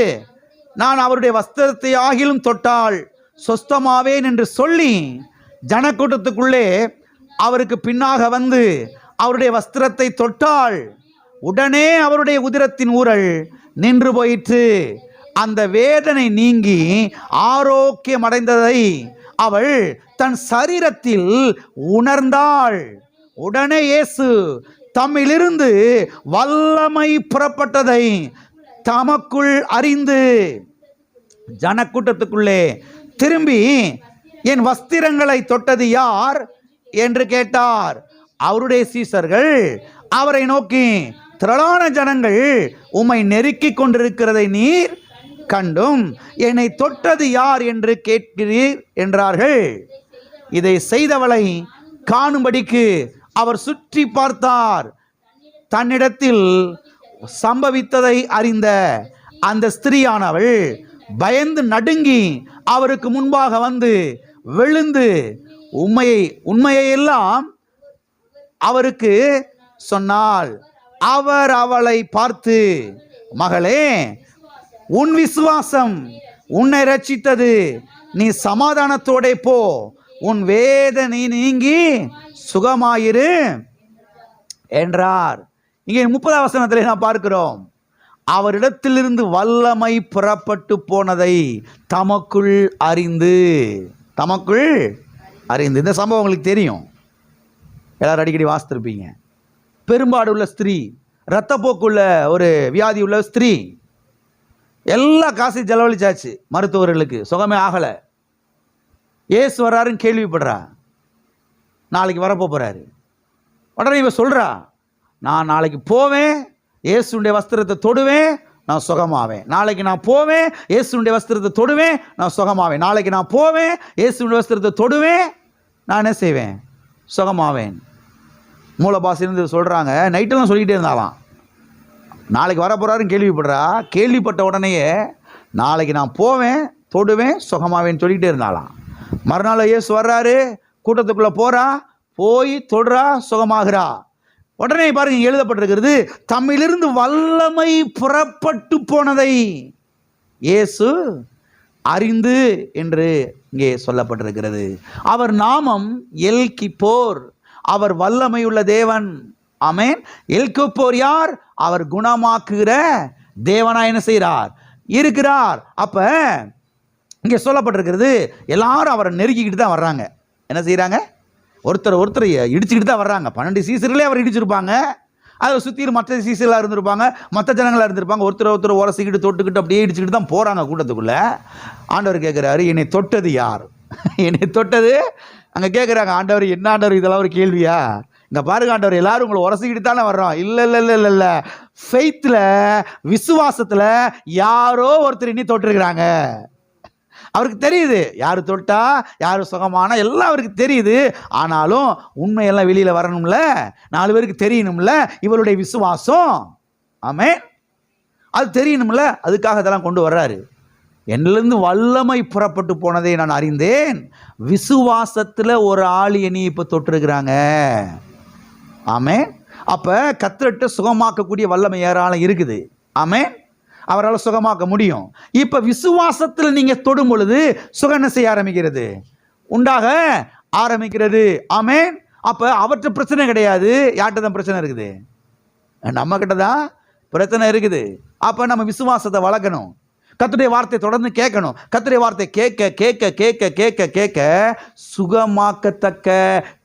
நான் அவருடைய வஸ்திரத்தை ஆகிலும் தொட்டால் சொஸ்தமாவேன் என்று சொல்லி ஜனக்கூட்டத்துக்குள்ளே அவருக்கு பின்னாக வந்து அவருடைய வஸ்திரத்தை தொட்டாள். உடனே அவருடைய உதிரத்தின் ஊரல் நின்று போயிற்று. அந்த வேதனை நீங்கி ஆரோக்கியமடைந்ததை அவள் தன் சரீரத்தில் உணர்ந்தாள். உடனே இயேசு தம்மிலிருந்து வல்லமை புறப்பட்டதை தமக்குள் அறிந்து ஜனக்கூட்டத்துக்குள்ளே திரும்பி, என் வஸ்திரங்களை தொட்டது யார் என்று கேட்டார். அவருடைய சீசர்கள் அவரை நோக்கி, திரளான ஜனங்கள் உம்மை நெருக்கி கொண்டிருக்கிறதை நீர் கண்டும் என்னை தொட்டது யார் என்று கேட்கிறீர் என்றார்கள். இதை செய்தவளை காணும்படிக்கு அவர் சுற்றி பார்த்தார். தன்னிடத்தில் சம்பவித்ததை அறிந்த அந்த ஸ்திரீயானவள் பயந்து நடுங்கி அவருக்கு முன்பாக வந்து விழுந்து உண்மையை எல்லாம் அவருக்கு சொன்னாள். அவர் அவளை பார்த்து, மகளே, உன் விசுவாசம் உன்னை ரட்சித்தது, நீ சமாதானத்தோட போ, உன் வேதனை நீங்கி சுகமாயிரு என்றார். இங்கே 30ஆம் வசனத்தில் நாம் பார்க்கிறோம், அவரிடத்திலிருந்து வல்லமை புறப்பட்டு போனதை தமக்குள் அறிந்து. இந்த சம்பவம் உங்களுக்கு தெரியும், எல்லாரும் அடிக்கடி வாசித்திருப்பீங்க. பெரும்பாடு உள்ள ஸ்திரீ, இரத்தப்போக்குள்ள ஒரு வியாதி உள்ள ஸ்திரீ, எல்லா காசையும் செலவழிச்சாச்சு, மருத்துவர்களுக்கு சுகமே ஆகலை. ஏசு வர்றாருன்னு கேள்விப்படுறா, நாளைக்கு வரப்போ போகிறாரு. உடனே இவ சொல்கிறா, நான் நாளைக்கு போவேன், இயேசுடைய வஸ்திரத்தை தொடுவேன், நான் சுகமாவேன். நாளைக்கு நான் போவேன், இயேசுடைய வஸ்திரத்தை தொடுவேன், நான் சுகமாவேன். நாளைக்கு நான் போவேன், இயேசுடைய வஸ்திரத்தை தொடுவேன், நான் என்ன செய்வேன்? சுகமாவேன். மூல பாசிலிருந்து சொல்கிறாங்க, நைட்டெல்லாம் சொல்லிக்கிட்டே இருந்தாலாம். நாளைக்கு வரப்போகிறாருன்னு கேள்விப்படுறா. கேள்விப்பட்ட உடனேயே நாளைக்கு நான் போவேன், தொடுவேன், சுகமாவேன்னு சொல்லிக்கிட்டே இருந்தாலாம். மறுநாள் இயேசு வர்றாரு, கூட்டத்துக்குள்ளே போகிறா, போய் தொடுறா, சுகமாகிறா. உடனே பாருங்க, எழுதப்பட்டிருக்கிறது, தம்மிலிருந்து வல்லமை புறப்பட்டு போனதை இயேசு அறிந்து என்று இங்கே சொல்லப்பட்டிருக்கிறது. அவர் நாமம் எல் கிப்போர், அவர் வல்லமையுள்ள தேவன். ஆமென். எல் கிப்போர் யார்? அவர் குணமாக்குகிற தேவனா என்ன செய்கிறார்? இருக்கிறார். அப்ப இங்கே சொல்லப்பட்டிருக்கிறது, எல்லாரும் அவரை நெருக்கிக்கிட்டு தான் வர்றாங்க. என்ன செய்கிறாங்க? ஒருத்தர் இடிச்சுக்கிட்டு தான் வர்றாங்க. 12 சீசர்களே அவர் இடிச்சிருப்பாங்க. அதை சுற்றிலும் மற்ற சீசர்களாக இருந்திருப்பாங்க, மற்ற ஜனங்களாக இருந்திருப்பாங்க. ஒருத்தர் உரசிக்கிட்டு தொட்டுக்கிட்டு அப்படியே இடிச்சுக்கிட்டு தான் போகிறாங்க கூட்டத்துக்குள்ளே. ஆண்டவர் கேட்குறாரு, என்னை தொட்டது யார்? என்னை தொட்டது அங்கே கேட்குறாங்க. ஆண்டவர், என்ன ஆண்டவர் இதெல்லாம் ஒரு கேள்வியா? இங்கே பாருங்க ஆண்டவர், எல்லாரும் உங்களை உரசிக்கிட்டு தானே வர்றோம். இல்லை, ஃபெய்த்தில், விசுவாசத்தில் யாரோ ஒருத்தர் இன்னி தொட்டிருக்கிறாங்க. அவருக்கு தெரியுது யார் தொட்டா யார் சுகமான, எல்லாம் அவருக்கு தெரியுது. ஆனாலும் உண்மையெல்லாம் வெளியில் வரணும்ல, 4 பேருக்கு தெரியணும்ல இவருடைய விசுவாசம். ஆமென். அது தெரியணும்ல, அதுக்காக இதெல்லாம் கொண்டு வர்றாரு. என்னிலிருந்து வல்லமை புறப்பட்டு போனதை நான் அறிந்தேன். விசுவாசத்தில் ஒரு ஆள் என்னை இப்போ தொட்டிருக்கிறாங்க. ஆமென். அப்போ கர்த்தர்ட்ட சுகமாக்கக்கூடிய வல்லமை ஏராளம் இருக்குது. ஆமென். அவரால் சுகமாக்க முடியும். இப்ப விசுவாசத்தில் நீங்க தொடும் பொழுது சுகம் என்ன செய்ய ஆரம்பிக்கிறது? உண்டாக ஆரம்பிக்கிறது. ஆமென். அப்ப அவற்ற பிரச்சனை கிடையாது. யார்கிட்ட தான் பிரச்சனை இருக்குது? நம்ம கிட்ட தான் பிரச்சனை இருக்குது. அப்ப நம்ம விசுவாசத்தை வளர்க்கணும். கர்த்தருடைய வார்த்தை தொடர்ந்து கேட்கணும். கர்த்தருடைய வார்த்தை கேட்க கேட்க கேட்க கேட்க கேட்க சுகமாக்கத்தக்க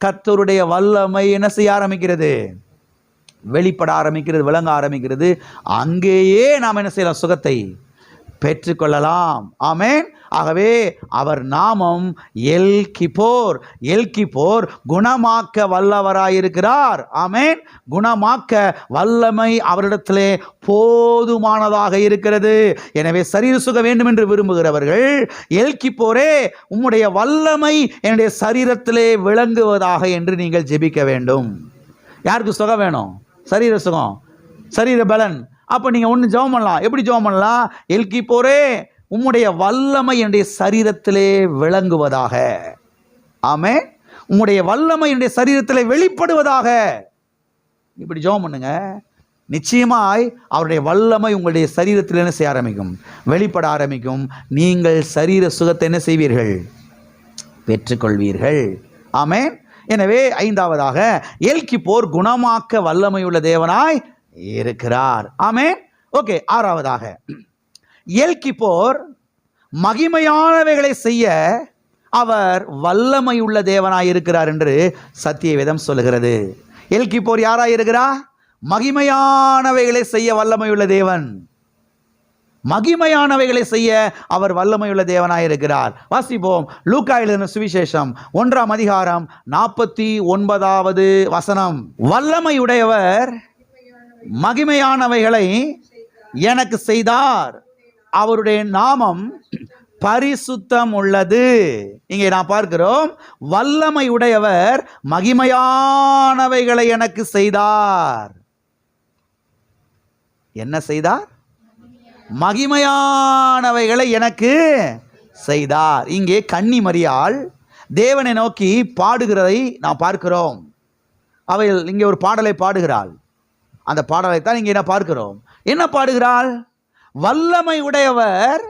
கர்த்தருடைய வல்லமை என்ன செய்ய ஆரம்பிக்கிறது? வெளிப்பட ஆரம்பிக்கிறது, விளங்க ஆரம்பிக்கிறது. அங்கேயே நாம் என்ன செய்யலாம்? சுகத்தை பெற்றுக்கொள்ளலாம். ஆமென். ஆகவே அவர் நாமம் எல் கிப்போர். எல் கிப்போர் குணமாக்க வல்லவராயிருக்கிறார். ஆமென். குணமாக்க வல்லமை அவரிடத்திலே போதுமானதாக இருக்கிறது. எனவே சரீர சுகம் வேண்டும் என்று விரும்புகிறவர்கள், எல் கிப்போரே உம்முடைய வல்லமை என்னுடைய சரீரத்திலே விளங்குவதாக என்று நீங்கள் ஜெபிக்க வேண்டும். யாருக்கு சுகம் வேணும்? சரீர சுகம், சரீர பலன். அப்போ நீங்கள் ஒன்று ஜெபம் பண்ணலாம். எப்படி ஜெபம் பண்ணலாம்? எல் கிப்போரே உம்முடைய வல்லமை என்னுடைய சரீரத்திலே விளங்குவதாக. ஆமென். உம்முடைய வல்லமை என்னுடைய சரீரத்திலே வெளிப்படுவதாக. இப்படி ஜெபம் பண்ணுங்க. நிச்சயமாய் அவருடைய வல்லமை உங்களுடைய சரீரத்தில் என்ன செய்ய ஆரம்பிக்கும்? வெளிப்பட ஆரம்பிக்கும். நீங்கள் சரீர சுகத்தை என்ன செய்வீர்கள்? பெற்றுக்கொள்வீர்கள். ஆமென். எனவே ஐந்தாவதாக எல் கிப்போர் குணமாக்க வல்லமையுள்ள தேவனாய் இருக்கிறார். ஆமென். ஓகே. ஆறாவதாக எல் கிப்போர் மகிமையானவைகளை செய்ய அவர் வல்லமையுள்ள தேவனாய் இருக்கிறார் என்று சத்திய வேதம் சொல்லுகிறது. எல் கிப்போர் யாராய் இருக்கிறார்? மகிமையானவைகளை செய்ய வல்லமையுள்ள தேவன். மகிமையானவைகளை செய்ய அவர் வல்லமையுள்ள தேவனாய் இருக்கிறார். வாசிப்போம். லூக்கா எழுதின சுவிசேஷம் 1ஆம் அதிகாரம் 49வது வசனம். வல்லமையுடையவர் மகிமையானவைகளை எனக்கு செய்தார், அவருடைய நாமம் பரிசுத்தம் உள்ளது. இங்கே நான் பார்க்கிறோம், வல்லமை உடையவர் மகிமையானவைகளை எனக்கு செய்தார். என்ன செய்தார்? மகிமையானவைகளை எனக்கு செய்தார். இங்கே கன்னி மரியாள் தேவனை நோக்கி பாடுகிறதை நாம் பார்க்கிறோம். அவள் இங்கே ஒரு பாடலை பாடுகிறாள். அந்த பாடலை தான் இங்கே என்ன பார்க்கிறோம். என்ன பாடுகிறாள்? வல்லமை உடையவர்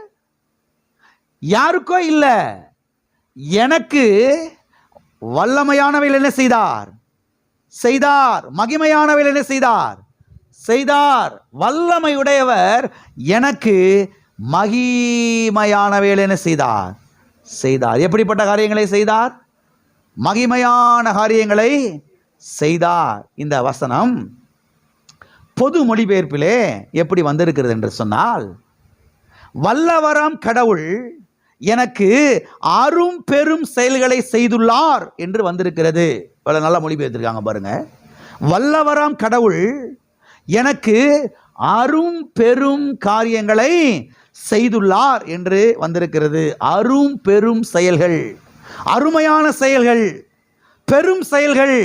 யாருக்கோ இல்லை, எனக்கு வல்லமையானவைகள் என்ன செய்தார்? செய்தார். மகிமையானவைகள் என்ன செய்தார்? செய்தார். வல்லமை உடையவர் எனக்கு மகிமையானவைகள் என்ன செய்தார்? செய்தார். எப்படிப்பட்ட காரியங்களை செய்தார்? மகிமையான காரியங்களை செய்தார். இந்த வசனம் பொது மொழிபெயர்ப்பிலே எப்படி வந்திருக்கிறது என்று சொன்னால், வல்லவராம் கடவுள் எனக்கு அரும் பெரும் செயல்களை செய்துள்ளார் என்று வந்திருக்கிறது. இவ்வளவு நல்லா மொழிபெயர்த்திருக்காங்க பாருங்க. வல்லவராம் கடவுள் எனக்கு அரும் பெரும் காரியங்களை செய்துள்ளார் என்று வந்திருக்கிறது. அரும் பெரும் செயல்கள், அருமையான செயல்கள், பெரும் செயல்கள்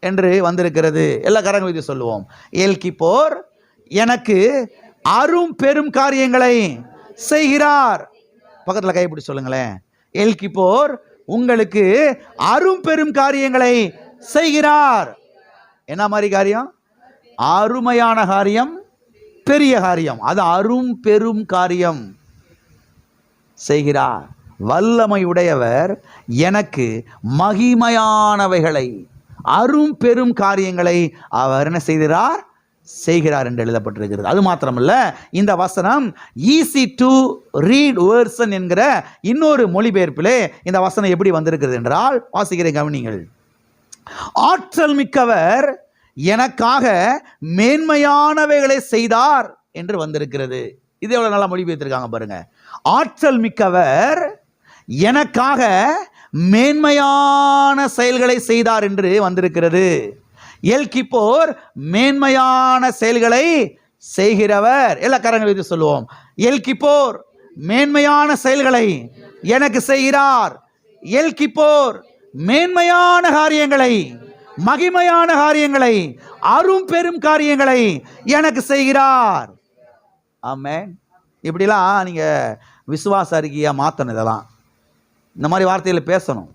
என்று வந்திருக்கிறது. எல்லா கரங்களும் இது சொல்லுவோம். எல் கிப்போர் எனக்கு அரும் பெரும் காரியங்களை செய்கிறார். பக்கத்தில் கைப்பிடி சொல்லுங்களேன். எல் கிப்போர் உங்களுக்கு அரும் பெரும் காரியங்களை செய்கிறார். என்ன மாதிரி காரியம்? அருமையான காரியம், பெரிய காரியம். அது அரும் பெரும் காரியம் செய்கிறார். வல்லமை உடையவர் எனக்கு மகிமையானவைகளை, அரும் பெரும் காரியங்களை அவர் என்ன செய்கிறார்? செய்கிறார் என்று எழுதப்பட்டிருக்கிறது. அது மாத்திரமல்ல, இந்த வசனம் ஈஸி டு ரீட் வேர்சன் என்கிற இன்னொரு மொழிபெயர்ப்பிலே இந்த வசனம் எப்படி வந்திருக்கிறது என்றால், வாசிக்கிறேன் கவனிங்கள். ஆற்றல் மிக்கவர் எனக்காக மேன்மையானவைகளை செய்தார் என்று வந்திருக்கிறது. இது எவ்வளவு நல்லா மொழிபெயர்த்திருக்காங்க பாருங்க. ஆற்றல் மிக்கவர் எனக்காக மேன்மையான செயல்களை செய்தார் என்று வந்திருக்கிறது. எல் கிப்போர் மேன்மையான செயல்களை செய்கிறவர். எல்லா கரங்களை வைத்து சொல்லுவோம். எல் கிப்போர் மேன்மையான செயல்களை எனக்கு செய்கிறார். எல் கிப்போர் மேன்மையான காரியங்களை, மகிமையான காரியங்களை, அரும் பெரும் காரியங்களை எனக்கு செய்கிறார். ஆமென். இப்படிலாம் நீங்க விசுவாச அறிக்கையா மாற்றணும். இதெல்லாம் இந்த மாதிரி வார்த்தைகளை பேசணும்.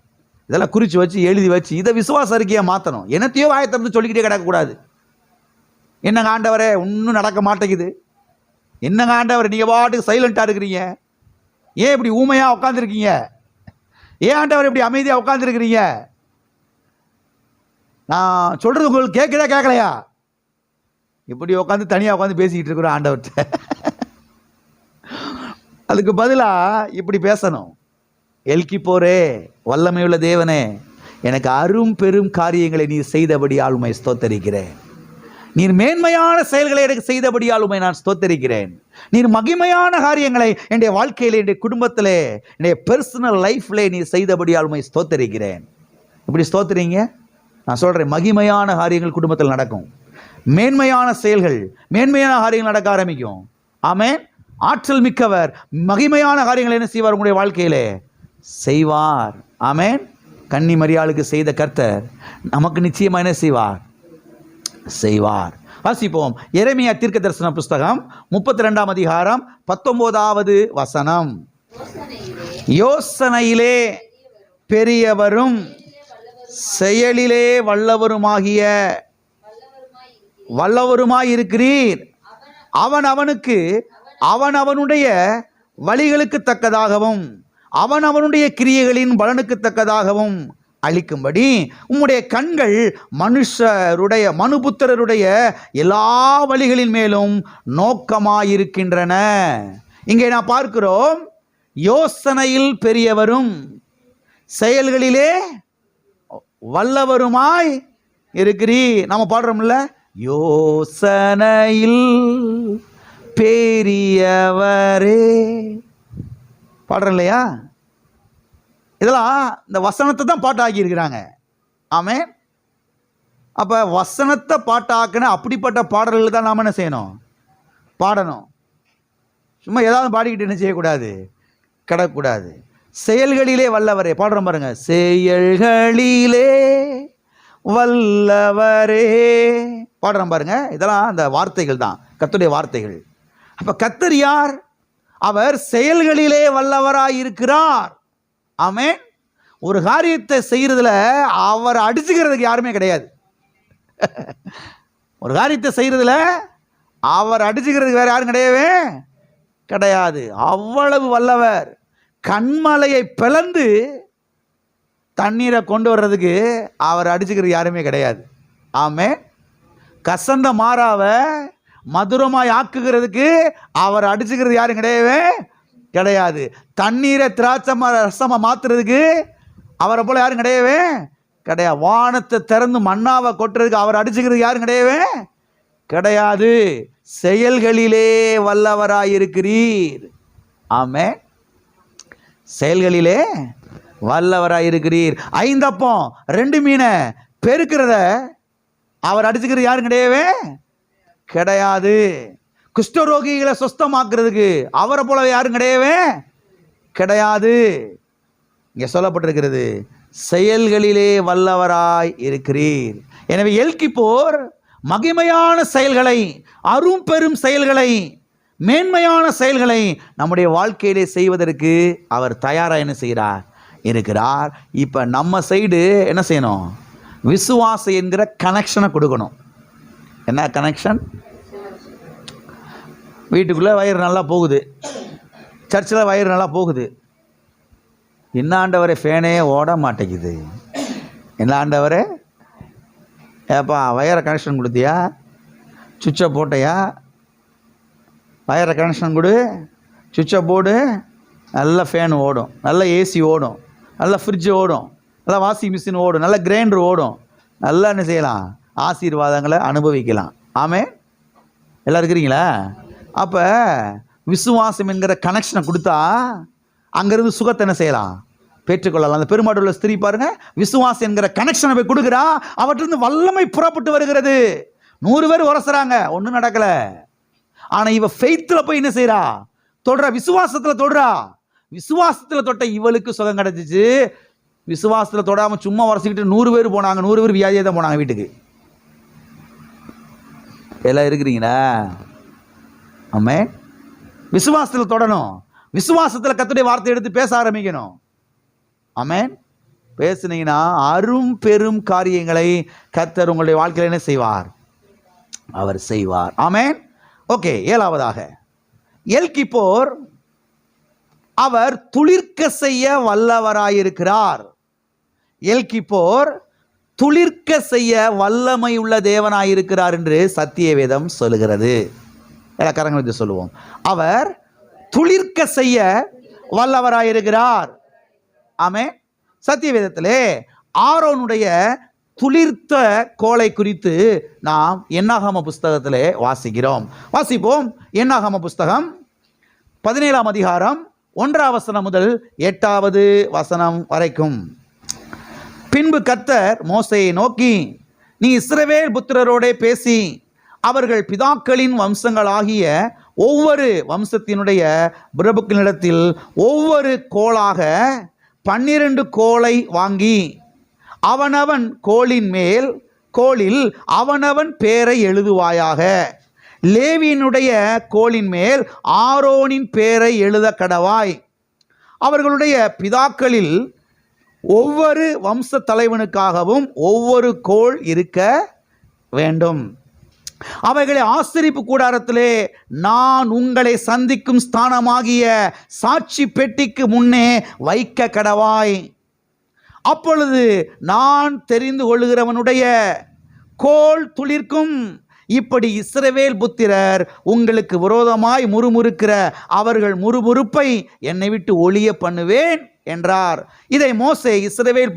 இதெல்லாம் குறித்து வச்சு எழுதி வச்சு இதை விசுவாச அறிக்கையாக மாற்றணும். என்னத்தையோ வாயத்திறந்து சொல்லிக்கிட்டே கிடக்கக்கூடாது. என்னங்க ஆண்டவரே ஒன்றும் நடக்க மாட்டேங்குது, என்னங்க ஆண்டவர் நீங்கள் பாட்டுக்கு சைலண்ட்டாக இருக்கிறீங்க, ஏன் இப்படி ஊமையாக உட்காந்துருக்கீங்க, ஏன் ஆண்டவர் இப்படி அமைதியாக உட்காந்துருக்கிறீங்க, நான் சொல்கிறது உங்களுக்கு கேட்குதா கேட்கலையா? இப்படி உட்காந்து தனியாக உட்காந்து பேசிக்கிட்டு இருக்கிறோம் ஆண்டவர்கிட்ட. அதுக்கு பதிலாக இப்படி பேசணும். எல்கிப்போரே, வல்லமையுள்ள தேவனே, எனக்கு அரும் பெரும் காரியங்களை நீர் செய்தபடியால் உம்மை ஸ்தோத்தரிக்கிறேன். நீர் மேன்மையான செயல்களை எனக்கு செய்தபடியால் உம்மை நான் ஸ்தோத்தரிக்கிறேன். நீர் மகிமையான காரியங்களை என்னுடைய வாழ்க்கையில், என்னுடைய குடும்பத்தில், என்னுடைய பர்சனல் லைஃப்ல நீர் செய்தபடியால் உம்மை ஸ்தோத்தரிக்கிறேன். இப்படி ஸ்தோத்திரிங்க. நான் சொல்கிறேன், மகிமையான காரியங்கள் குடும்பத்தில் நடக்கும். மேன்மையான செயல்கள், மேன்மையான காரியங்கள் நடக்க ஆரம்பிக்கும். ஆமென். ஆற்றல் மிக்கவர் மகிமையான காரியங்களை என்ன செய்வார்? உங்களுடைய வாழ்க்கையிலே செய்வார். ஆமென். கன்னி மரியாளுக்கு செய்த கர்த்தர் நமக்கு நிச்சயமாக என்ன செய்வார்? செய்வார். வாசிப்போம். எரேமியா தீர்க்கதரிசன புஸ்தகம் 32ஆம் அதிகாரம் 19வது வசனம். யோசனையிலே பெரியவரும் செயலிலே வல்லவருமாயிருக்கிறீர். அவனுக்கு அவனுடைய வழிகளுக்கு தக்கதாகவும் அவனுடைய கிரியைகளின் பலனுக்கு தக்கதாகவும் அளிக்கும்படி உம்முடைய கண்கள் மனுபுத்திரருடைய எல்லா வழிகளின் மேலும் நோக்கமாயிருக்கின்றன. இங்கே நான் பார்க்கிறோம், யோசனையில் பெரியவரும் செயல்களிலே வல்லவருமாய் இருக்கிறீர். நம்ம பாடுறோம்ல, யோசனையில் பெரியவரே, பாடுறோம் இல்லையா? இதெல்லாம் இந்த வசனத்தை தான் பாட்டாக்கி இருக்கிறாங்க. ஆமென். அப்போ வசனத்தை பாட்டாக்குன அப்படிப்பட்ட பாடல்கள் தான் நாம் என்ன செய்யணும்? பாடணும். சும்மா ஏதாவது பாடிக்கிட்டு என்ன செய்யக்கூடாது? கிடக்கூடாது. செயல்களிலே வல்லவரே, பாடுறோம் பாருங்க, செயல்களிலே வல்லவரே, பாடுறோம் பாருங்க. இதெல்லாம் அந்த வார்த்தைகள் தான், கர்த்தருடைய வார்த்தைகள். அப்போ கர்த்தர் யார்? அவர் செயல்களிலே வல்லவராய் இருக்கிறார். ஆமென். ஒரு காரியத்தை செய்யறதுல அவர் அடிச்சுக்கிறதுக்கு யாருமே கிடையாது. ஒரு காரியத்தை செய்யறதுல அவர் அடிச்சுக்கிறதுக்கு வேற யாரும் கிடையவே கிடையாது. அவ்வளவு வல்லவர். கண்மலையை பிளந்து தண்ணீரை கொண்டு வர்றதுக்கு அவர் அடிச்சுக்கிறது யாருமே கிடையாது. ஆமென். கசந்த மாறாவை மதுரமாய் ஆக்குகிறதுக்கு அவர் அடிச்சுக்கிறது யாரும் கிடையவே கிடையாது. தண்ணீரை திராட்சை ரசமா மாத்துறதுக்கு அவரை போல யாரும் கிடையவே கிடையாது. வானத்தை திறந்து மண்ணாவை கொட்டுறதுக்கு அவர் அடிச்சுக்கிறது யாரும் கிடையவே கிடையாது. செயல்களிலே வல்லவராயிருக்கிறீர். ஆமென். செயல்களிலே வல்லவராயிருக்கிறீர். 5 அப்பம் 2 மீனை பெருக்கிறத அவர் அடிச்சுக்கிறது யாரும் கிடையவே கிடையாது. குஷ்டரோகிகளை சுஸ்தமாக்குறதுக்கு அவரை போல யாரும் கிடையவே கிடையாது. இங்கே சொல்லப்பட்டிருக்கிறது, செயல்களிலே வல்லவராய் இருக்கிறீர். எனவே எல்கிப்போர் மகிமையான செயல்களை, அரும் பெரும் செயல்களை, மேன்மையான செயல்களை நம்முடைய வாழ்க்கையிலே செய்வதற்கு அவர் தயாராக என்ன செய்கிறார்? இருக்கிறார். இப்போ நம்ம சைடு என்ன செய்யணும்? விசுவாசம் என்கிற கனெக்ஷனை கொடுக்கணும். என்ன கனெக்ஷன்? வீட்டுக்குள்ளே வயிறு நல்லா போகுது, சர்ச்சில் வயிறு நல்லா போகுது. என்ன ஆண்டவரே, ஃபேனே ஓட மாட்டேங்குது. என்ன ஆண்டவரே, ஏப்பா வயரை கனெக்ஷன் கொடுத்தியா? சுவிட்சை போட்டையா? வயரை கனெக்ஷன் கொடு, சுவிட்சை போடு. நல்ல ஃபேன் ஓடும், நல்ல ஏசி ஓடும், நல்ல ஃப்ரிட்ஜ் ஓடும், நல்ல வாஷிங் மிஷின் ஓடும், நல்ல கிரைண்டர் ஓடும். நல்லா என்ன செய்யலாம்? ஆசீர்வாதங்களை அனுபவிக்கலாம். ஆமே, எல்லாம் இருக்கிறீங்களா? அப்போ விசுவாசம் என்கிற கனெக்ஷனை கொடுத்தா அங்கேருந்து சுகத்தை என்ன செய்யலாம்? பெற்றுக்கொள்ளலாம். அந்த பெருமாடுள்ள ஸ்திரீ பாருங்க, விசுவாசம் என்கிற கனெக்ஷனை போய் கொடுக்குறா, அவற்றிலிருந்து வல்லமை புறப்பட்டு வருகிறது. 100 பேர் உரசுறாங்க, ஒன்றும் நடக்கலை. ஆனால் இவ ஃபெய்த்தில் போய் என்ன செய்கிறா? தொடுறா, விசுவாசத்தில் தொடுறா. விசுவாசத்தில் தொட்ட இவளுக்கு சுகம் கிடைச்சிச்சு. விசுவாசத்தில் தொடாமல் சும்மா உரசிக்கிட்டு 100 பேர் போனாங்க. 100 பேர் வியாதியாக தான் போனாங்க வீட்டுக்கு. எல்லாம் இருக்கிறீங்களா? ஆமே. விசுவாசத்தில் தொடணும். விசுவாசத்தில் கர்த்தருடைய வார்த்தை எடுத்து பேச ஆரம்பிக்கணும். ஆமென். பேசுனீங்கன்னா அரும் பெரும் காரியங்களை கர்த்தர் உங்களுடைய வாழ்க்கையில் என்ன செய்வார்? அவர் செய்வார். ஆமென். ஓகே, 7வதாக எல்கிப்போர் அவர் துளிர்க்க செய்ய வல்லவராயிருக்கிறார். எல்கிப்போர் துளிர்க்க செய்ய வல்லமை உள்ள தேவனாயிருக்கிறார் என்று சத்திய வேதம் சொல்லுகிறது. கரங்களை வச்சு சொல்லுவோம். அவர் துளிர்க்க செய்ய வல்லவராயிருக்கிறார். ஆமென். சத்திய வேதத்திலே ஆரோனுடைய துளிர்த்த கோலை குறித்து நாம் என்னாகம புஸ்தகத்திலே வாசிக்கிறோம். வாசிப்போம். என்னாகம புஸ்தகம் 17ஆம் அதிகாரம் 1ஆம் வசனம் முதல் 8வது வசனம் வரைக்கும். பின்பு கர்த்தர் மோசேயை நோக்கி, நீ இஸ்ரவேல் புத்திரரோடே பேசி அவர்கள் பிதாக்களின் வம்சங்களாகிய ஒவ்வொரு வம்சத்தினுடைய பிரபுக்களிடத்தில் ஒவ்வொரு கோலாக 12 கோலை வாங்கி அவனவன் கோலில் அவனவன் பேரை எழுதுவாயாக. லேவியினுடைய கோலின் மேல் ஆரோனின் பேரை எழுத கடவாய். அவர்களுடைய பிதாக்களில் ஒவ்வொரு வம்ச தலைவனுக்காகவும் ஒவ்வொரு கோல் இருக்க வேண்டும். அவைகளை ஆசரிப்பு கூடாரத்திலே நான் உங்களை சந்திக்கும் ஸ்தானமாகிய சாட்சி பெட்டிக்கு முன்னே வைக்க கடவாய். அப்பொழுது நான் தெரிந்து கொள்ளுகிறவனுடைய கோல் துளிர்க்கும். இப்படி இஸ்ரவேல் புத்திரர் உங்களுக்கு விரோதமாய் முறுமுறுக்கிற அவர்கள் முறுமுறுப்பை என்னை விட்டு ஒழிய பண்ணுவேன் என்றார். இதை மோசே இஸ்ரவேல்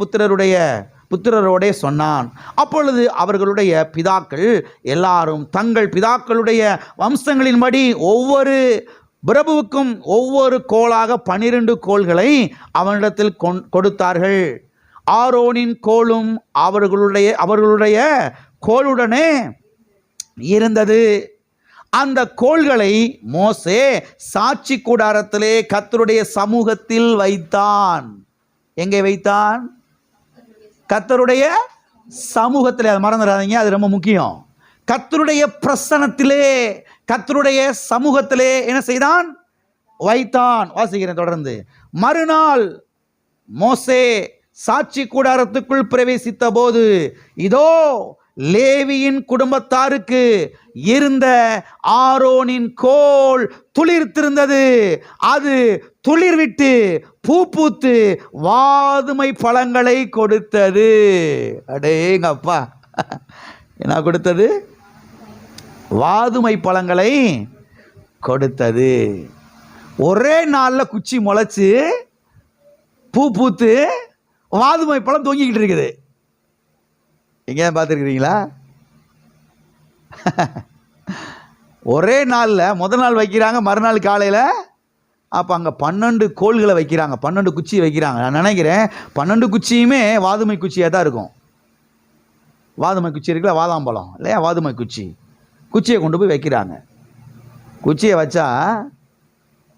புத்திரரோடே சொன்னான். அப்பொழுது அவர்களுடைய பிதாக்கள் எல்லாரும் தங்கள் பிதாக்களுடைய வம்சங்களின்படி ஒவ்வொரு பிரபுவுக்கும் ஒவ்வொரு கோலாக 12 கோல்களை அவனிடத்தில் கொடுத்தார்கள். ஆரோனின் கோலும் அவர்களுடைய கோலுடனே இருந்தது. அந்த கோல்களை மோசே சாட்சி கூடாரத்திலே கர்த்தருடைய சமூகத்தில் வைத்தான். எங்கே வைத்தான்? கர்த்தருடைய சமூகத்திலே. அது மறந்துடாதீங்க, அது ரொம்ப முக்கியம். கர்த்தருடைய பிரசன்னத்திலே, கர்த்தருடைய சமூகத்திலே என்ன செய்தான்? வைத்தான். வாசிக்கிறேன் தொடர்ந்து. மறுநாள் மோசே சாட்சி கூடாரத்துக்குள் பிரவேசித்த போது இதோ லேவியின் குடும்பத்தாருக்கு இருந்த ஆரோனின் கோல் துளிர்த்திருந்தது. அது துளிர்விட்டு பூ பூத்து வாதுமை பழங்களை கொடுத்தது. அடேங்கப்பா, என்ன கொடுத்தது? வாதுமை பழங்களை கொடுத்தது. ஒரே நாளில் குச்சி முளைச்சு பூ பூத்து வாதுமை பழம் தொங்கிக்கிட்டு இருக்குது. எங்கேயா பார்த்துருக்கிறீங்களா? ஒரே நாளில் முதல் நாள் வைக்கிறாங்க, மறுநாள் காலையில் அப்போ அங்கே 12 கோல்களை வைக்கிறாங்க, 12 குச்சி வைக்கிறாங்க. நான் நினைக்கிறேன் 12 குச்சியுமே வாதுமை குச்சியாக தான் இருக்கும். வாதுமை குச்சி இருக்குல்ல, வாதாம்பழம் இல்லையா, வாதுமை குச்சியை கொண்டு போய் வைக்கிறாங்க. குச்சியை வச்சா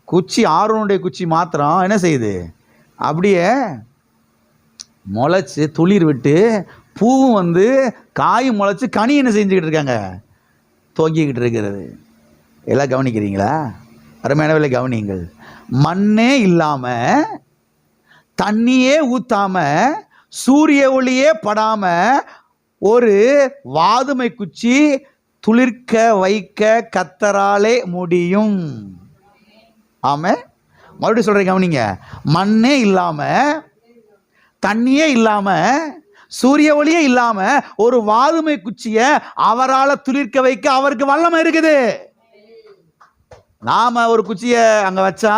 குச்சி ஆரோனுடைய குச்சி மாத்திரம் என்ன செய்யுது? அப்படியே முளைச்சி துளிர் விட்டு பூவும் வந்து காயும் முளைச்சி கனி என்ன செஞ்சுக்கிட்டு இருக்காங்க? தொங்கிக்கிட்டு இருக்கிறது. எல்லாம் கவனிக்கிறீங்களா? அருமையானவர்களை கவனிங்கள். மண்ணே இல்லாமல், தண்ணியே ஊற்றாமல், சூரிய ஒளியே படாமல் ஒரு வாதுமை குச்சி துளிர்க்க வைக்க கர்த்தராலே முடியும். ஆமாம், மறுபடியும் சொல்கிறேன் கவனிங்க. மண்ணே இல்லாமல், தண்ணியே இல்லாமல், சூரிய ஒளியே இல்லாமல் ஒரு வாதுமை குச்சியை அவரால் துளிர்க்க வைக்க அவருக்கு வல்லமை இருக்குது. நாம் ஒரு குச்சியை அங்கே வச்சா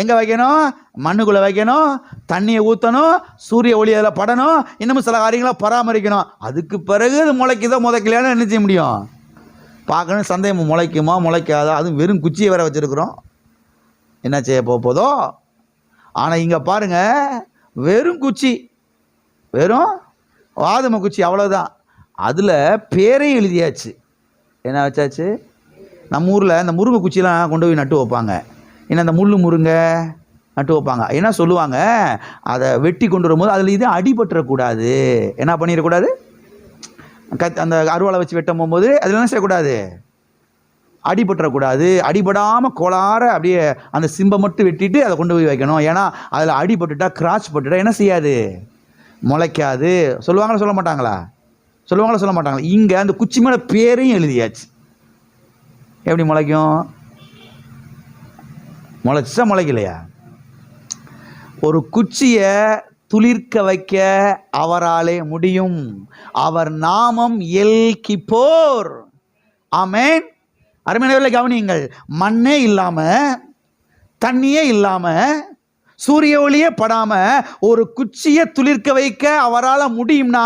எங்கே வைக்கணும்? மண்ணுக்குள்ளே வைக்கணும், தண்ணியை ஊற்றணும், சூரிய ஒளி அதில் படணும், இன்னமும் சில காரியங்களை பராமரிக்கணும். அதுக்கு பிறகு அது முளைக்குதோ முதக்கலையானு என்ன செய்ய முடியும்? பார்க்கணும். சந்தேகம் முளைக்குமா முளைக்காதா? அதுவும் வெறும் குச்சியை வேற வச்சுருக்குறோம், என்ன செய்ய போதோ. ஆனால் இங்கே பாருங்கள், வெறும் குச்சி, வெறும் வாதுமை குச்சி, அவ்வளோதான். அதில் பேரையும் எழுதியாச்சு. என்ன வச்சாச்சு? நம்ம ஊரில் இந்த முருங்கை குச்சிலாம் கொண்டு போய் நட்டு வைப்பாங்க. ஏன்னா இந்த முருங்கை நட்டு வைப்பாங்க. என்ன சொல்லுவாங்க? அதை வெட்டி கொண்டு வரும்போது அதில் இது அடிபட்டுறக்கூடாது. என்ன பண்ணிடக்கூடாது? அந்த அருவாளை வச்சு வெட்டும் போகும்போது அதில் என்ன செய்யக்கூடாது? அடிபட்டுறக்கூடாது. அடிபடாமல் கோளார அப்படியே அந்த சிம்பை மட்டும் வெட்டிட்டு அதை கொண்டு போய் வைக்கணும். ஏன்னா அதில் அடிபட்டுட்டா, கிராச் பட்டுட்டா என்ன செய்யாது? முளைக்காது. சொல்லுவாங்களா சொல்ல மாட்டாங்களா? சொல்ல மாட்டாங்களா? இங்கே அந்த குச்சி மேலே பேரையும் எழுதியாச்சு. எப்படி முளைக்கும்? முளைச்சா முளைக்கலையா? ஒரு குச்சியை துளிர்க்க வைக்க அவராலே முடியும். அவர் நாமம் எல் கிப்போர். ஆமென். அருமையானவர்களே கவனியுங்கள். மண்ணே இல்லாம, தண்ணியே இல்லாம, சூரிய ஒளியே படாம ஒரு குச்சியை துளிர்க்க வைக்க அவரால் முடியும்னா,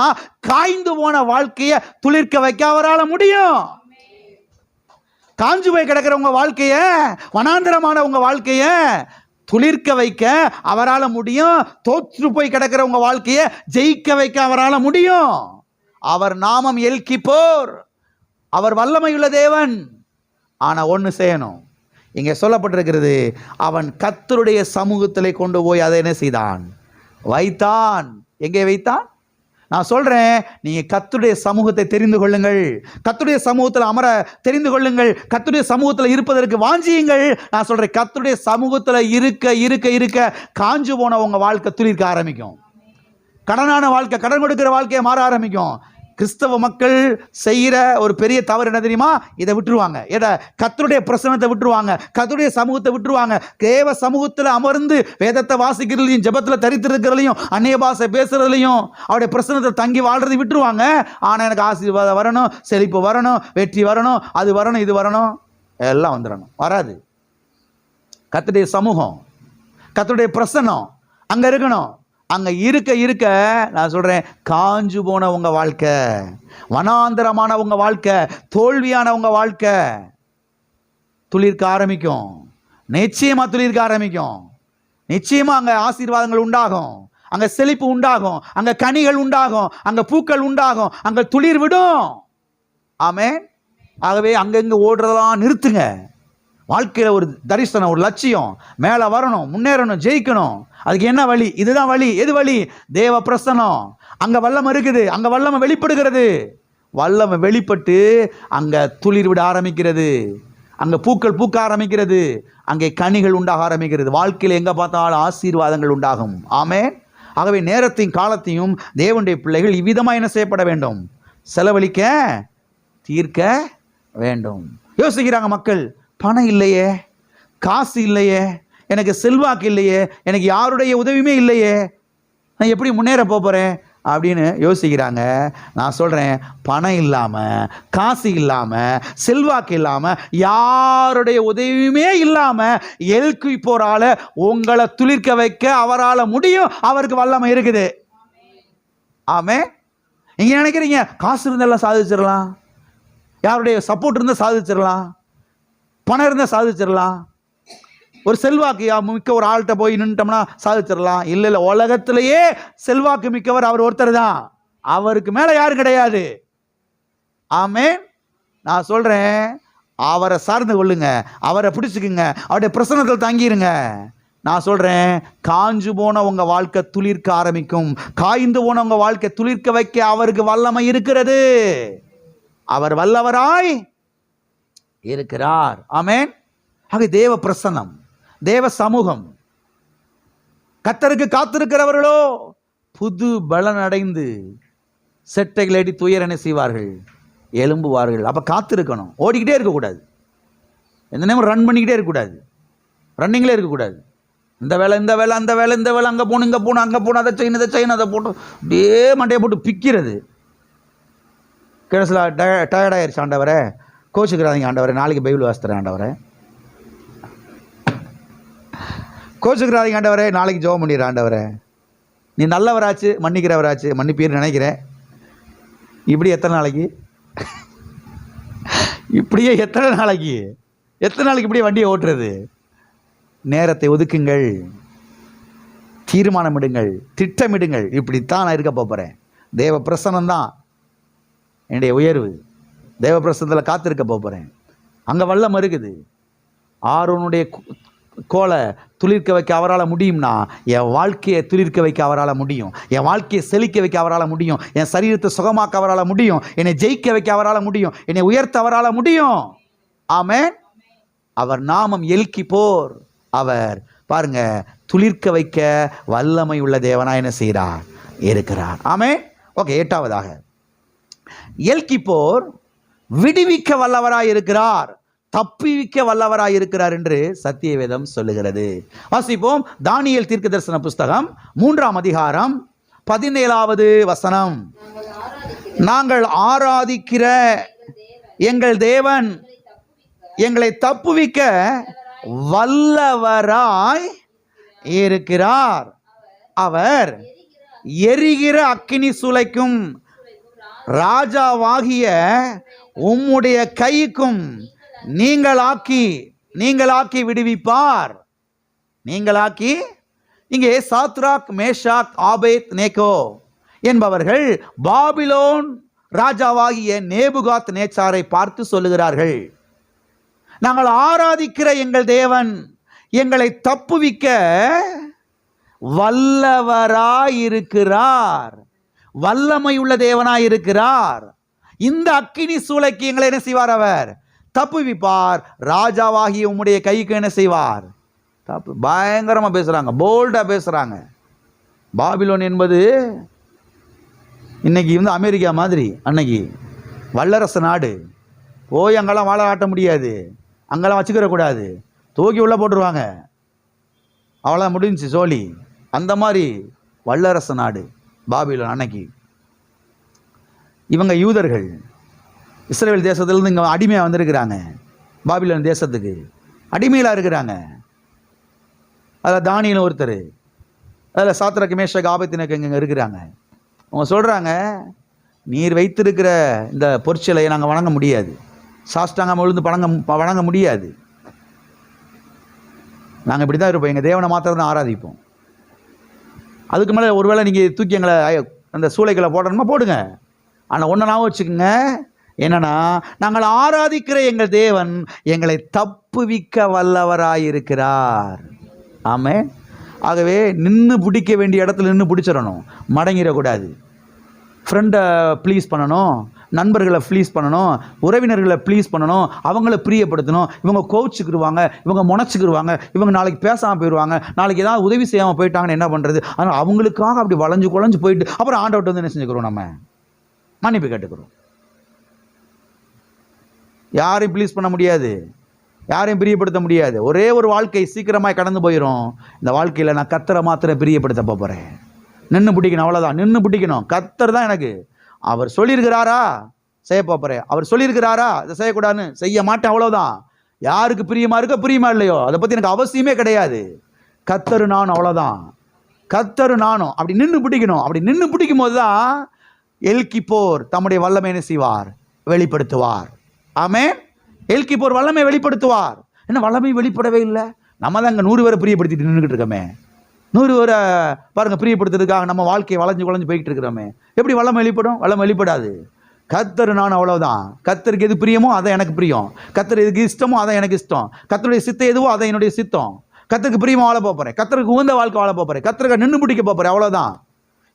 காய்ந்து போன வாழ்க்கையை துளிர்க்க வைக்க அவரால் முடியும். காஞ்சு போய் கிடக்கிற உங்க வாழ்க்கைய, வனாந்திரமான உங்க வாழ்க்கைய துளிர்க்க வைக்க அவரால் முடியும். தோற்று போய் கிடக்கிற உங்க வாழ்க்கைய ஜெயிக்க வைக்க அவரால் முடியும். அவர் நாமம் எல் கிப்போர். அவர் வல்லமையுள்ள தேவன். ஆனா ஒன்று செய்யணும். இங்கே சொல்லப்பட்டிருக்கிறது, அவன் கர்த்தருடைய சமூகத்திலே கொண்டு போய் அதை என்ன செய்தான்? வைத்தான். எங்கே வைத்தான்? நான் சொல்றேன், நீங்க கர்த்தருடைய சமூகத்தை தெரிந்து கொள்ளுங்கள். கர்த்தருடைய சமூகத்தில் அமர தெரிந்து கொள்ளுங்கள். கர்த்தருடைய சமூகத்தில் இருப்பதற்கு வாஞ்சியுங்கள். நான் சொல்றேன், கர்த்தருடைய சமூகத்தில் இருக்க இருக்க இருக்க காஞ்சு போன உங்க வாழ்க்கை துளிர்க்க ஆரம்பிக்கும். கடனான வாழ்க்கை, கடன் கொடுக்கிற வாழ்க்கையை மாற ஆரம்பிக்கும். கிறிஸ்தவ மக்கள் செய்கிற ஒரு பெரிய தவறு என்ன தெரியுமா? இதை விட்டுருவாங்க. எதை? கர்த்தருடைய பிரசன்னத்தை விட்டுருவாங்க, கர்த்தருடைய சமூகத்தை விட்டுருவாங்க. தேவ சமூகத்தில் அமர்ந்து வேதத்தை வாசிக்கிறதையும், ஜெபத்தில் தரித்திருக்கிறதையும், அந்நிய பாஷை பேசுறதுலையும், அவருடைய பிரசன்னத்தை தங்கி வாழ்றதை விட்டுருவாங்க. ஆனால் எனக்கு ஆசீர்வாதம் வரணும், செழிப்பு வரணும், வெற்றி வரணும், அது வரணும், இது வரணும், எல்லாம் வந்துடணும். வராது. கர்த்தருடைய சமூகம், கர்த்தருடைய பிரசன்னம் அங்கே இருக்கணும். அங்கே இருக்க இருக்க நான் சொல்கிறேன், காஞ்சு போன உங்கள் வாழ்க்கை, வனாந்தரமான உங்கள் வாழ்க்கை, தோல்வியான உங்கள் வாழ்க்கை துளிர்க்க ஆரம்பிக்கும். நிச்சயமாக துளிர்க்க ஆரம்பிக்கும். நிச்சயமாக அங்கே ஆசீர்வாதங்கள் உண்டாகும், அங்கே செழிப்பு உண்டாகும், அங்கே கனிகள் உண்டாகும், அங்கே பூக்கள் உண்டாகும், அங்கே துளிர் விடும். ஆமென். ஆகவே அங்கங்கே ஓடுறதெல்லாம் நிறுத்துங்க. வாழ்க்கையில் ஒரு தரிசனம், ஒரு லட்சியம், மேலே வரணும், முன்னேறணும், ஜெயிக்கணும். அதுக்கு என்ன வழி? இதுதான் வழி. எது வழி? தேவ பிரசன்னம். அங்கே வல்லமை இருக்குது, அங்கே வல்லமை வெளிப்படுகிறது. வல்லமை வெளிப்பட்டு அங்கே துளிர் விட ஆரம்பிக்கிறது, அங்கே பூக்கள் பூக்க ஆரம்பிக்கிறது, அங்கே கனிகள் உண்டாக ஆரம்பிக்கிறது. வாழ்க்கையில் எங்கே பார்த்தாலும் ஆசீர்வாதங்கள் உண்டாகும். ஆமென். ஆகவே நேரத்தையும் காலத்தையும் தேவனுடைய பிள்ளைகள் இவ்விதமாக என்ன செய்யப்பட வேண்டும்? செலவழிக்க, தீர்க்க வேண்டும். யோசிக்கிறாங்க மக்கள், பணம் இல்லையே, காசு இல்லையே, எனக்கு செல்வாக்கு இல்லையே, எனக்கு யாருடைய உதவியுமே இல்லையே, நான் எப்படி முன்னேற போகிறேன் அப்படின்னு யோசிக்கிறாங்க. நான் சொல்கிறேன், பணம் இல்லாமல், காசு இல்லாமல், செல்வாக்கு இல்லாமல், யாருடைய உதவியுமே இல்லாமல் எல் கிப்போரால் உங்களை துளிர்க்க வைக்க அவரால் முடியும். அவருக்கு வல்லமை இருக்குது. ஆமென். நீங்கள் நினைக்கிறீங்க காசு இருந்தாலும் சாதிச்சிடலாம், யாருடைய சப்போர்ட் இருந்தால் சாதிச்சிடலாம், பணம் இருந்தால் சாதிச்சிடலாம், ஒரு செல்வாக்கு மிக்க ஒரு ஆள்கிட்ட போய் நின்றுட்டோம்னா சாதிச்சிடலாம். இல்லை இல்லை, உலகத்திலேயே செல்வாக்கு மிக்கவர் அவர் ஒருத்தர் தான். அவருக்கு மேலே யாரும் கிடையாது. ஆமென். நான் சொல்கிறேன், அவரை சார்ந்து கொள்ளுங்க, அவரை பிடிச்சிக்குங்க, அவருடைய பிரசன்னத்தில் தங்கிருங்க. நான் சொல்கிறேன், காஞ்சு போன உங்கள் வாழ்க்கை துளிர்க்க ஆரம்பிக்கும். காய்ந்து போன உங்கள் வாழ்க்கை துளிர்க்க வைக்க அவருக்கு வல்லமை இருக்கிறது. அவர் வல்லவராய் இருக்கிறார். ஆமென். ஆக தேவ பிரசன்னம், தேவ சமூகம். கர்த்தருக்கு காத்திருக்கிறவர்களோ புது பலன் அடைந்து செட்டைகள் அடி துயர் என்ன செய்வார்கள்? எழும்புவார்கள். அப்போ காத்திருக்கணும், ஓடிக்கிட்டே இருக்கக்கூடாது. எந்த நேரம் ரன் பண்ணிக்கிட்டே இருக்கக்கூடாது, ரன்னிங்லே இருக்கக்கூடாது. இந்த வேலை இந்த வேலை அந்த வேலை இந்த வேலை, அங்கே போகணும் இங்கே போகணும் அங்கே போகணும், அதை செய்யணும் இதை செய்யணும், அதை போட்டு அப்படியே மண்டையை போட்டு பிக்கிறது. கடைசியில் டயர்டாயிருச்சு, ஆண்டவரே கோச்சுக்கிறாதீங்க ஆண்டவரே, நாளைக்கு பைபிள் வாசித்துறேன் ஆண்டவரே, கோச்சுக்கிறாதீங்க ஆண்டவரே, நாளைக்கு ஜெபம் பண்ணிடுறேன் ஆண்டவரே, நீ நல்லவராச்சு, மன்னிக்கிறவராச்சு, மன்னிப்பீர்னு நினைக்கிறேன். இப்படி எத்தனை நாளைக்கு? இப்படியே எத்தனை நாளைக்கு இப்படியே வண்டியை ஓட்டுறது? நேரத்தை ஒதுக்குங்கள், தீர்மானமிடுங்கள், திட்டமிடுங்கள். இப்படித்தான் நான் இருக்க போகிறேன். தேவ பிரசன்னம்தான் என்னுடைய உயர்வு. தேவ பிரசன்னத்தில் காத்திருக்க போகிறேன். அங்கே வல்லம் இருக்குது. ஆரோனுடைய கோலை துளிர்க்க வைக்க அவரால் முடியும்னா, என் வாழ்க்கையை துளிர்க்க வைக்க அவரால் முடியும். என் வாழ்க்கையை செழிக்க வைக்க அவரால் முடியும். என் சரீரத்தை சுகமாக்க அவரால் முடியும். என்னை ஜெயிக்க வைக்க அவரால் முடியும். என்னை உயர்த்த அவரால் முடியும். ஆமென். அவர் நாமம் எல் கிப்போர். அவர் பாருங்க, துளிர்க்க வைக்க வல்லமை உள்ள தேவனாய் என்ன செய்கிறார்? இருக்கிறார். ஆமென். ஓகே, 8வதாக எல் கிப்போர் விடுவிக்க வல்லவராய் இருக்கிறார். தப்புவிக்க வல்லவராய் இருக்கிறார் என்று சத்திய வேதம் சொல்லுகிறது. வாசிப்போம். தானியேல் தீர்க்கதரிசன புஸ்தகம் 3ஆம் அதிகாரம் 17வது வசனம். நாங்கள் ஆராதிக்கிற எங்கள் தேவன் எங்களை தப்புவிக்க வல்லவராய் இருக்கிறார். அவர் எரிகிற அக்கினி சூளைக்கும் ராஜாவாகிய உம்முடைய கைக்கும் நீங்களாக்கி விடுவிப்பார். நீங்களாக்கி, இங்கே சாத்ராக், மேஷாக், ஆபேத் நேகோ என்பவர்கள் பாபிலோன் ராஜாவாகிய நேபுகாத் நேச்சாரை பார்த்து சொல்லுகிறார்கள், நாங்கள் ஆராதிக்கிற எங்கள் தேவன் எங்களை தப்புவிக்க வல்லவராயிருக்கிறார், வல்லமையுள்ள தேவனாயிருக்கிறார். இந்த அக்கினி சூளைக்கு எங்களை என்ன செய்வார்? அவர் தப்புவிப்பார். ராஜாவாகிய உம்முடைய கைக்கு என்ன செய்வார்? தப்பு. பயங்கரமா பேசுறாங்க, போல்டா பேசுறாங்க. பாபிலோன் என்பது இன்னைக்கு அமெரிக்கா மாதிரி அன்னைக்கு வல்லரசு நாடு. போய் அங்கெல்லாம் வாழ ஆட்ட முடியாது, அங்கெல்லாம் வச்சுக்கிற கூடாது, தூக்கி உள்ள போட்டுருவாங்க, அவ்வளோ முடிஞ்சு சோழி. அந்த மாதிரி வல்லரசு நாடு பாபிலோன் அன்னைக்கு. இவங்க யூதர்கள் இஸ்ரேல் தேசத்திலிருந்து இங்கே அடிமையாக வந்திருக்கிறாங்க. பாபிலோன் தேசத்துக்கு அடிமையிலாக இருக்கிறாங்க. அதில் தானியேல் ஒருத்தர், அதில் சாத்ராக், மேஷாக், ஆபேத்நேகோ இங்கே இருக்கிறாங்க. அவங்க சொல்கிறாங்க, நீர் வைத்திருக்கிற இந்த பொற்சிலையை நாங்கள் வணங்க முடியாது, சாஷ்டாங்கம் விழுந்து வணங்க முடியாது. நாங்கள் இப்படி தான் இருப்போம், எங்கள் தேவனை மாத்திரம் தான் ஆராதிப்போம். அதுக்கு மேலே ஒருவேளை நீங்கள் தூக்கி எங்களை அந்த சூளைகளை போடணுமா போடுங்க, ஆனால் ஒன்று ஞாபகம் வச்சுக்கோங்க, என்னன்னா நாங்கள் ஆராதிக்கிற எங்கள் தேவன் எங்களை தப்புவிக்க வல்லவராயிருக்கிறார். ஆமே. ஆகவே நின்று பிடிக்க வேண்டிய இடத்துல நின்று பிடிச்சிடணும், மடங்கிடக்கூடாது. ஃப்ரெண்டை ப்ளீஸ் பண்ணணும், நண்பர்களை ப்ளீஸ் பண்ணணும், உறவினர்களை ப்ளீஸ் பண்ணணும், அவங்கள பிரியப்படுத்தணும். இவங்க கோவிச்சுக்கிடுவாங்க, இவங்க முனைச்சிக்கிடுவாங்க, இவங்க நாளைக்கு பேசாமல் போயிடுவாங்க, நாளைக்கு ஏதாவது உதவி செய்யாமல் போயிட்டாங்கன்னு என்ன பண்ணுறது? ஆனால் அவங்களுக்காக அப்படி வளைஞ்சு குழஞ்சு போயிட்டு அப்புறம் ஆண்டவர்கிட்ட வந்து என்ன செஞ்சுக்கிறோம்? நம்ம மன்னிப்பு கேட்டுக்கிறோம். யாரையும் ப்ளீஸ் பண்ண முடியாது, யாரையும் பிரியப்படுத்த முடியாது. ஒரே ஒரு வாழ்க்கை சீக்கிரமாக கடந்து போயிடும். இந்த வாழ்க்கையில் நான் கர்த்தரை மாத்திரம் பிரியப்படுத்த போகிறேன். நின்று பிடிக்கணும், அவ்வளோதான். நின்று பிடிக்கணும். கர்த்தர் தான் எனக்கு. அவர் சொல்லியிருக்கிறாரா செய்ய போகிறேன், அவர் சொல்லியிருக்கிறாரா இதை செய்யக்கூடாதுன்னு செய்ய மாட்டேன், அவ்வளோதான். யாருக்கு பிரியமாக இருக்க பிரியமா இல்லையோ அதை பற்றி எனக்கு அவசியமே கிடையாது. கர்த்தர் நானும், அவ்வளோதான். கர்த்தர் நானும் அப்படி நின்று பிடிக்கணும். அப்படி நின்று பிடிக்கும் போது தான் எல்கிப்போர் தம்முடைய வல்லமை என்ன செய்வார்? வெளிப்படுத்துவார். ஆமென். எல்கிப்போர் வல்லமை வெளிப்படுத்துவார். என்ன வல்லமை வெளிப்படவே இல்லை? நம்ம தான் இங்கே 100 பேரை பிரியப்படுத்திட்டு நின்றுக்கிட்டு இருக்கோமே. 100 பேரை பாருங்கள் பிரியப்படுத்துறதுக்காக நம்ம வாழ்க்கையை வளைஞ்சு போய்கிட்டு இருக்கிறோமே. எப்படி வல்லமை வெளிப்படும்? வல்லமை வெளிப்படாது. கர்த்தர் நான், அவ்வளோதான். கர்த்தருக்கு எது பிரியமோ அதை எனக்கு பிரியம், கர்த்தர் எதுக்கு இஷ்டமோ அதை எனக்கு இஷ்டம், கர்த்தருடைய சித்தம் எதுவோ அதை என்னுடைய சித்தம். கர்த்தருக்கு பிரியமாக வாழ போகிறேன், கர்த்தருக்கு உகந்த வாழ்க்கை வாழ போகிறேன், கர்த்தருக்கு நின்று பிடிக்க போகிறேன், அவ்வளோதான்.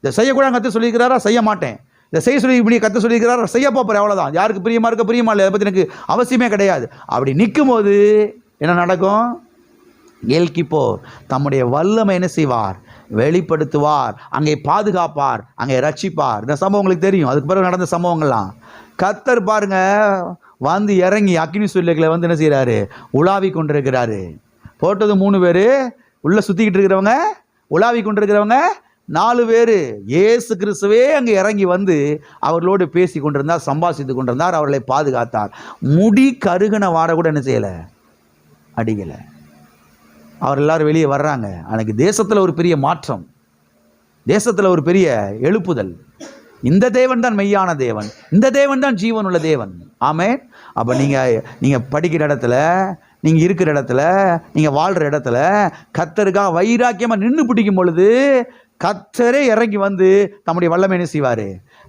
இதை செய்யக்கூடாது கர்த்தர் சொல்லியிருக்கிறாரா? செய்ய மாட்டேன். இதை செய்ய சொல்லி இப்படி கர்த்தர் சொல்லியிருக்கிறாரா? செய்ய போகிறேன், அவ்வளோதான். யாருக்கு பிரியமாக இருக்க பிரியமா இல்லை அதை பற்றி எனக்கு அவசியமே கிடையாது. அப்படி நிற்கும் போது என்ன நடக்கும்? எல்கிப்போர் தம்முடைய வல்லமை என்ன செய்வார்? வெளிப்படுத்துவார். அங்கே பாதுகாப்பார், அங்கே ரட்சிப்பார். இந்த சம்பவம் உங்களுக்கு தெரியும். அதுக்கு பிறகு நடந்த சம்பவங்கள்லாம் கர்த்தர் பாருங்க வந்து இறங்கி அக்கினி சூளைகளை வந்து என்ன செய்கிறாரு? உலாவி கொண்டிருக்கிறாரு. போட்டது 3 பேர், உள்ளே சுற்றிக்கிட்டு இருக்கிறவங்க, உலாவி கொண்டிருக்கிறவங்க 4 பேர். இயேசு கிறிஸ்துவே அங்கே இறங்கி வந்து அவர்களோடு பேசி கொண்டிருந்தார், சம்பாஷித்து கொண்டிருந்தார், அவர்களை பாதுகாத்தார். முடி கருகன வாட கூட என்ன செய்யலை, அடிக்கலை. அவர் எல்லாரும் வெளியே வர்றாங்க. அன்றைக்கி தேசத்தில் ஒரு பெரிய மாற்றம், தேசத்தில் ஒரு பெரிய எழுப்புதல். இந்த தேவன் தான் மெய்யான தேவன், இந்த தேவன் தான் ஜீவனுள்ள தேவன். ஆமென். அப்போ நீங்கள் படிக்கிற இடத்துல, நீங்கள் இருக்கிற இடத்துல, நீங்கள் வாழ்கிற இடத்துல கர்த்தருக்காக வைராக்கியமாக நின்று பிடிக்கும் பொழுது கர்த்தரே இறங்கி வந்து தம்முடைய வல்லமை என்ன செய்வார்?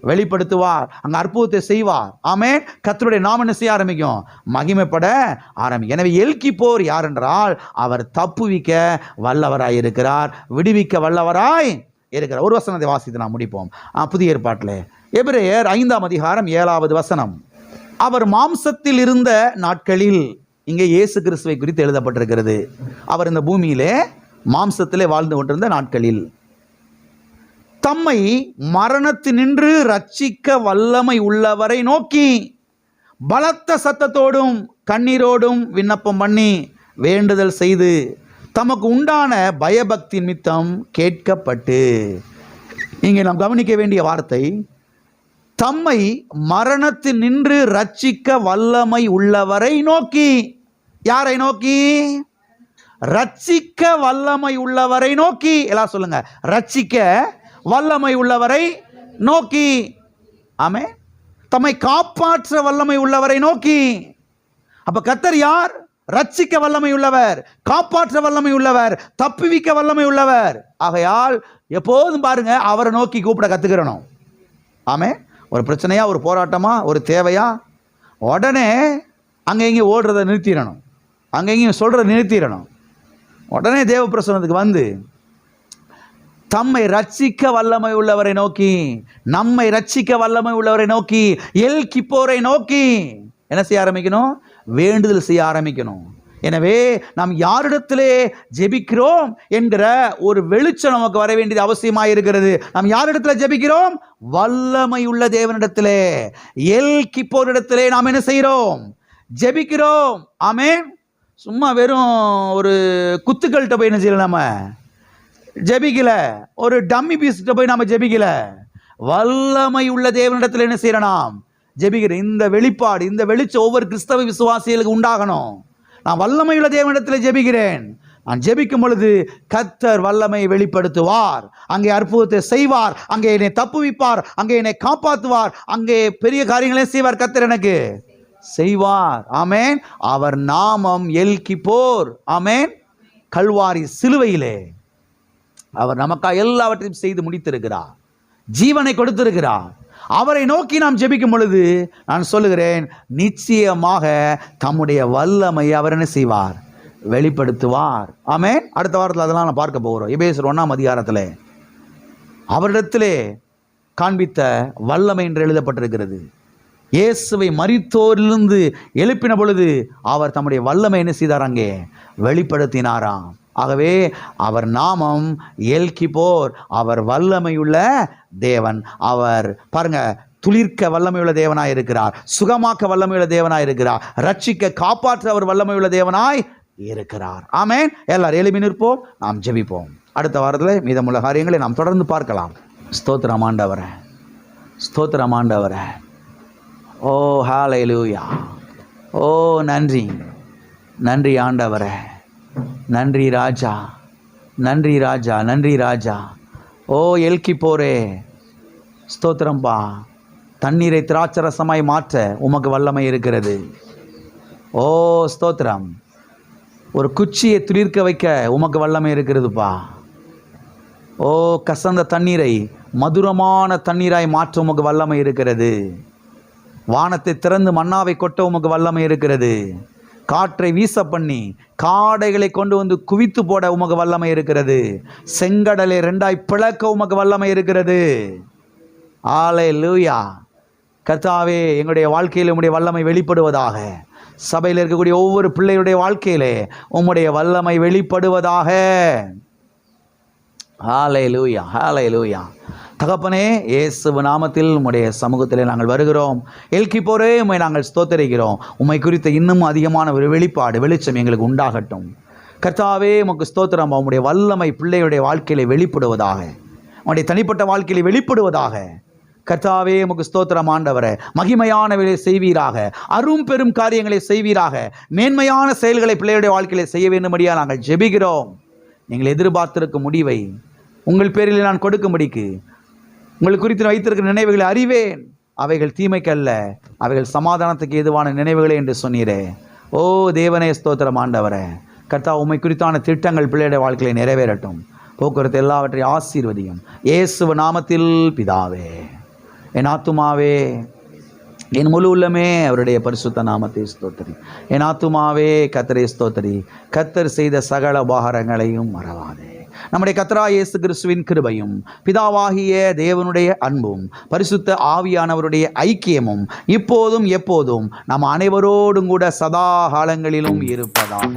வெளிப்படுத்துவார். அங்கே அற்புதத்தை செய்வார். ஆமென். கர்த்தருடைய நாமம் என்ன செய்ய ஆரம்பிக்கும்? மகிமைப்பட ஆரம்பிக்கும். எனவே எல்கிப்போர் யார் என்றால் அவர் தப்புவிக்க வல்லவராய் இருக்கிறார், விடுவிக்க வல்லவராய் இருக்கிறார். ஒரு வசனத்தை வாசித்து நாம் முடிப்போம். புதிய ஏற்பாட்டில் எபிரேயர் 5ஆம் அதிகாரம் 7வது வசனம். அவர் மாம்சத்தில் இருந்த நாட்களில், இங்கே இயேசு கிறிஸ்துவை குறித்து எழுதப்பட்டிருக்கிறது. அவர் இந்த பூமியிலே மாம்சத்திலே வாழ்ந்து கொண்டிருந்த நாட்களில் தம்மை மரணத்தினின்று ரட்சிக்க வல்லமை உள்ளவரை நோக்கி பலத்த சத்தத்தோடும் கண்ணீரோடும் விண்ணப்பம் பண்ணி வேண்டுதல் செய்து தமக்கு உண்டான பயபக்தி நிமித்தம் கேட்கப்பட்டு. இங்கே நாம் கவனிக்க வேண்டிய வார்த்தை, தம்மை மரணத்தில் நின்று ரட்சிக்க வல்லமை உள்ளவரை நோக்கி. யாரை நோக்கி? ரட்சிக்க வல்லமை உள்ளவரை நோக்கி. எல்லாம் சொல்லுங்க, ரட்சிக்க வல்லமை உள்ளவரை நோக்கி. ஆமே. தம்மை காப்பாற்ற வல்லமை உள்ளவரை நோக்கி. அப்ப கர்த்தர் யார்? ரட்சிக்க வல்லமை உள்ளவர், காப்பாற்ற வல்லமை உள்ளவர், தப்புவிக்க வல்லமை உள்ளவர். ஆகையால் எப்போதும் பாருங்க, அவரை நோக்கி கூப்பிட கத்துக்கிறணும். ஆமே. ஒரு பிரச்சனையா, ஒரு போராட்டமா, ஒரு தேவையா, உடனே அங்கே இங்கே ஓடுறதை நிறுத்திடணும், அங்கே இங்கேயும் சொல்றதை நிறுத்திடணும். உடனே தேவ பிரசன்னத்துக்கு வந்து தம்மை ரட்சிக்க வல்லமை உள்ளவரை நோக்கி, நம்மை ரட்சிக்க வல்லமை உள்ளவரை நோக்கி, எல் கிப்போரை நோக்கி என்ன செய்ய ஆரம்பிக்கணும்? வேண்டுதல் செய்ய ஆரம்பிக்கணும். எனவே நாம் யாரிடத்திலே ஜெபிக்கிறோம் என்கிற ஒரு வெளிச்சம் நமக்கு வர வேண்டியது அவசியமாக இருக்கிறது. நாம் யாரிடத்தில் ஜெபிக்கிறோம்? வல்லமை உள்ள தேவனிடத்திலே, எல் கிப்போரிடத்திலே நாம் என்ன செய்கிறோம்? ஜெபிக்கிறோம். ஆமென். சும்மா வெறும் ஒரு குத்துக்கள்கிட்ட போய் என்ன செய்யல, நம்ம ஜெபிக்கல. ஒரு டம்மி பீஸ்கிட்ட போய் நாம ஜெபிக்கல. வல்லமை உள்ள தேவனிடத்தில் என்ன செய்யறோம்? நாம் ஜெபிக்கிற இந்த வெளிப்பாடு, இந்த வெளிச்சம் ஒவ்வொரு கிறிஸ்தவ விசுவாசிகளுக்கு உண்டாகணும். நான் வல்லமை உள்ள தேவனிடத்தில் ஜெபிக்கிறேன். நான் ஜெபிக்கும் பொழுது கர்த்தர் வல்லமையை வெளிப்படுத்துவார், அங்கே அற்புதத்தை செய்வார், அங்கே என்னை தப்புவிப்பார், அங்கே என்னை காப்பாற்றுவார், அங்கே பெரிய காரியங்களே செய்வார். கர்த்தர் எனக்கு செய்வார். ஆமேன். அவர் நாமம் எல் கிப்போர். ஆமேன். கல்வாரி சிலுவையிலே அவர் நமக்காக எல்லாவற்றையும் செய்து முடித்திருக்கிறார், ஜீவனை கொடுத்திருக்கிறார். அவரை நோக்கி நாம் ஜெபிக்கும் பொழுது நான் சொல்லுகிறேன், நிச்சயமாக தம்முடைய வல்லமை அவர் என்ன செய்வார்? வெளிப்படுத்துவார். ஆமென். அடுத்த வாரத்தில் அதெல்லாம் நான் பார்க்க போகிறோம். எபேசியர் 1ஆம் அதிகாரத்தில் அவரிடத்திலே காண்பித்த வல்லமை என்று எழுதப்பட்டிருக்கிறது. இயேசுவை மரித்தோரிலிருந்து எழுப்பின பொழுது அவர் தம்முடைய வல்லமை என்ன செய்தார்? அங்கே வெளிப்படுத்தினாராம். ஆகவே அவர் நாமம் எல் கிப்போர், அவர் வல்லமையுள்ள தேவன். அவர் பாருங்க, துளிர்க்க வல்லமையுள்ள தேவனாய் இருக்கிறார், சுகமாக்க வல்லமையுள்ள தேவனாய் இருக்கிறார், ரட்சிக்க காப்பாற்ற அவர் வல்லமையுள்ள தேவனாய் இருக்கிறார். ஆமென். எல்லாரும் எழுப்பி நிற்போம், நாம் ஜெபிப்போம். அடுத்த வாரத்தில் மீதமுள்ள காரியங்களை நாம் தொடர்ந்து பார்க்கலாம். ஸ்தோத்திரம் ஆண்டவரே, ஸ்தோத்திரம் ஆண்டவரே. ஓ ஹல்லேலூயா. ஓ நன்றி, நன்றி ஆண்டவரே, நன்றி ராஜா, நன்றி ராஜா, நன்றி ராஜா. ஓ எல் கிப்போரே, ஸ்தோத்திரம்பா. தண்ணீரை திராட்சரசமாய் மாற்ற உமக்கு வல்லமை இருக்கிறது. ஓ ஸ்தோத்திரம். ஒரு குச்சியை துளிர்க்க வைக்க உமக்கு வல்லமை இருக்கிறதுப்பா. ஓ கசந்த தண்ணீரை மதுரமான தண்ணீராய் மாற்ற உமக்கு வல்லமை இருக்கிறது. வானத்தை திறந்து மன்னாவை கொட்ட உமக்கு வல்லமை இருக்கிறது. காற்றை வீச பண்ணி காடைகளை கொண்டு வந்து குவித்து போட உமக்கு வல்லமை இருக்கிறது. செங்கடலை 2ஆய் பிளக்க உமக்கு வல்லமை இருக்கிறது. ஹல்லேலூயா. கர்த்தாவே, எங்களுடைய வாழ்க்கையில் உம்முடைய வல்லமை வெளிப்படுவதாக. சபையில் இருக்கக்கூடிய ஒவ்வொரு பிள்ளையுடைய வாழ்க்கையிலே உம்முடைய வல்லமை வெளிப்படுவதாக. ஹல்லேலூயா, ஹல்லேலூயா. தகப்பனே, இயேசு நாமத்தில் உம்முடைய சமூகத்திலே நாங்கள் வருகிறோம். எல் கிப்போரே, உம்மை நாங்கள் ஸ்தோத்தரிக்கிறோம். உம்மை குறித்த இன்னும் அதிகமான ஒரு வெளிப்பாடு, வெளிச்சம் எங்களுக்கு உண்டாகட்டும். கர்த்தாவே, உமக்கு ஸ்தோத்திரம். உம்முடைய வல்லமை பிள்ளையுடைய வாழ்க்கையிலே வெளிப்படுவதாக, உம்முடைய தனிப்பட்ட வாழ்க்கையிலே வெளிப்படுவதாக. கர்த்தாவே, உமக்கு ஸ்தோத்திரம் ஆண்டவரே. மகிமையான வேலை செய்வீராக, அரும் பெரும் காரியங்களை செய்வீராக, மேன்மையான செயல்களை பிள்ளையுடைய வாழ்க்கையிலே செய்ய வேண்டும்படியாக நாங்கள் ஜெபிக்கிறோம். நீங்கள் எதிர்பார்த்திருக்கும் முடிவை உங்கள் பேரில் நான் கொடுக்கும்படிக்கு உங்களுக்கு குறித்து வைத்திருக்கிற நினைவுகளை அறிவேன். அவைகள் தீமைக்கல்ல, அவைகள் சமாதானத்துக்கு ஏதுவான நினைவுகளே என்று சொன்னீரே. ஓ தேவனே, ஸ்தோத்திரம் ஆண்டவரே. கர்த்தா, உம்மை குறித்தான திட்டங்கள் பிள்ளையுடைய வாழ்க்கையை நிறைவேறட்டும். போக்குவரத்து எல்லாவற்றையும் ஆசீர்வதியும். இயேசு நாமத்தில் பிதாவே. என் ஆத்துமாவே, என் முழு உள்ளமே அவருடைய பரிசுத்த நாமத்தை ஸ்தோத்திரி. என் ஆத்துமாவே கர்த்தரை ஸ்தோத்திரி. கர்த்தர் செய்த சகல உபகாரங்களையும் மறவாதே. நம்முடைய கர்த்தராகிய இயேசு கிறிஸ்துவின் கிருபையும் பிதாவாகிய தேவனுடைய அன்பும் பரிசுத்த ஆவியானவருடைய ஐக்கியமும் இப்போதும் எப்போதும் நம் அனைவரோடும் கூட சதா காலங்களிலும் இருப்பதாக.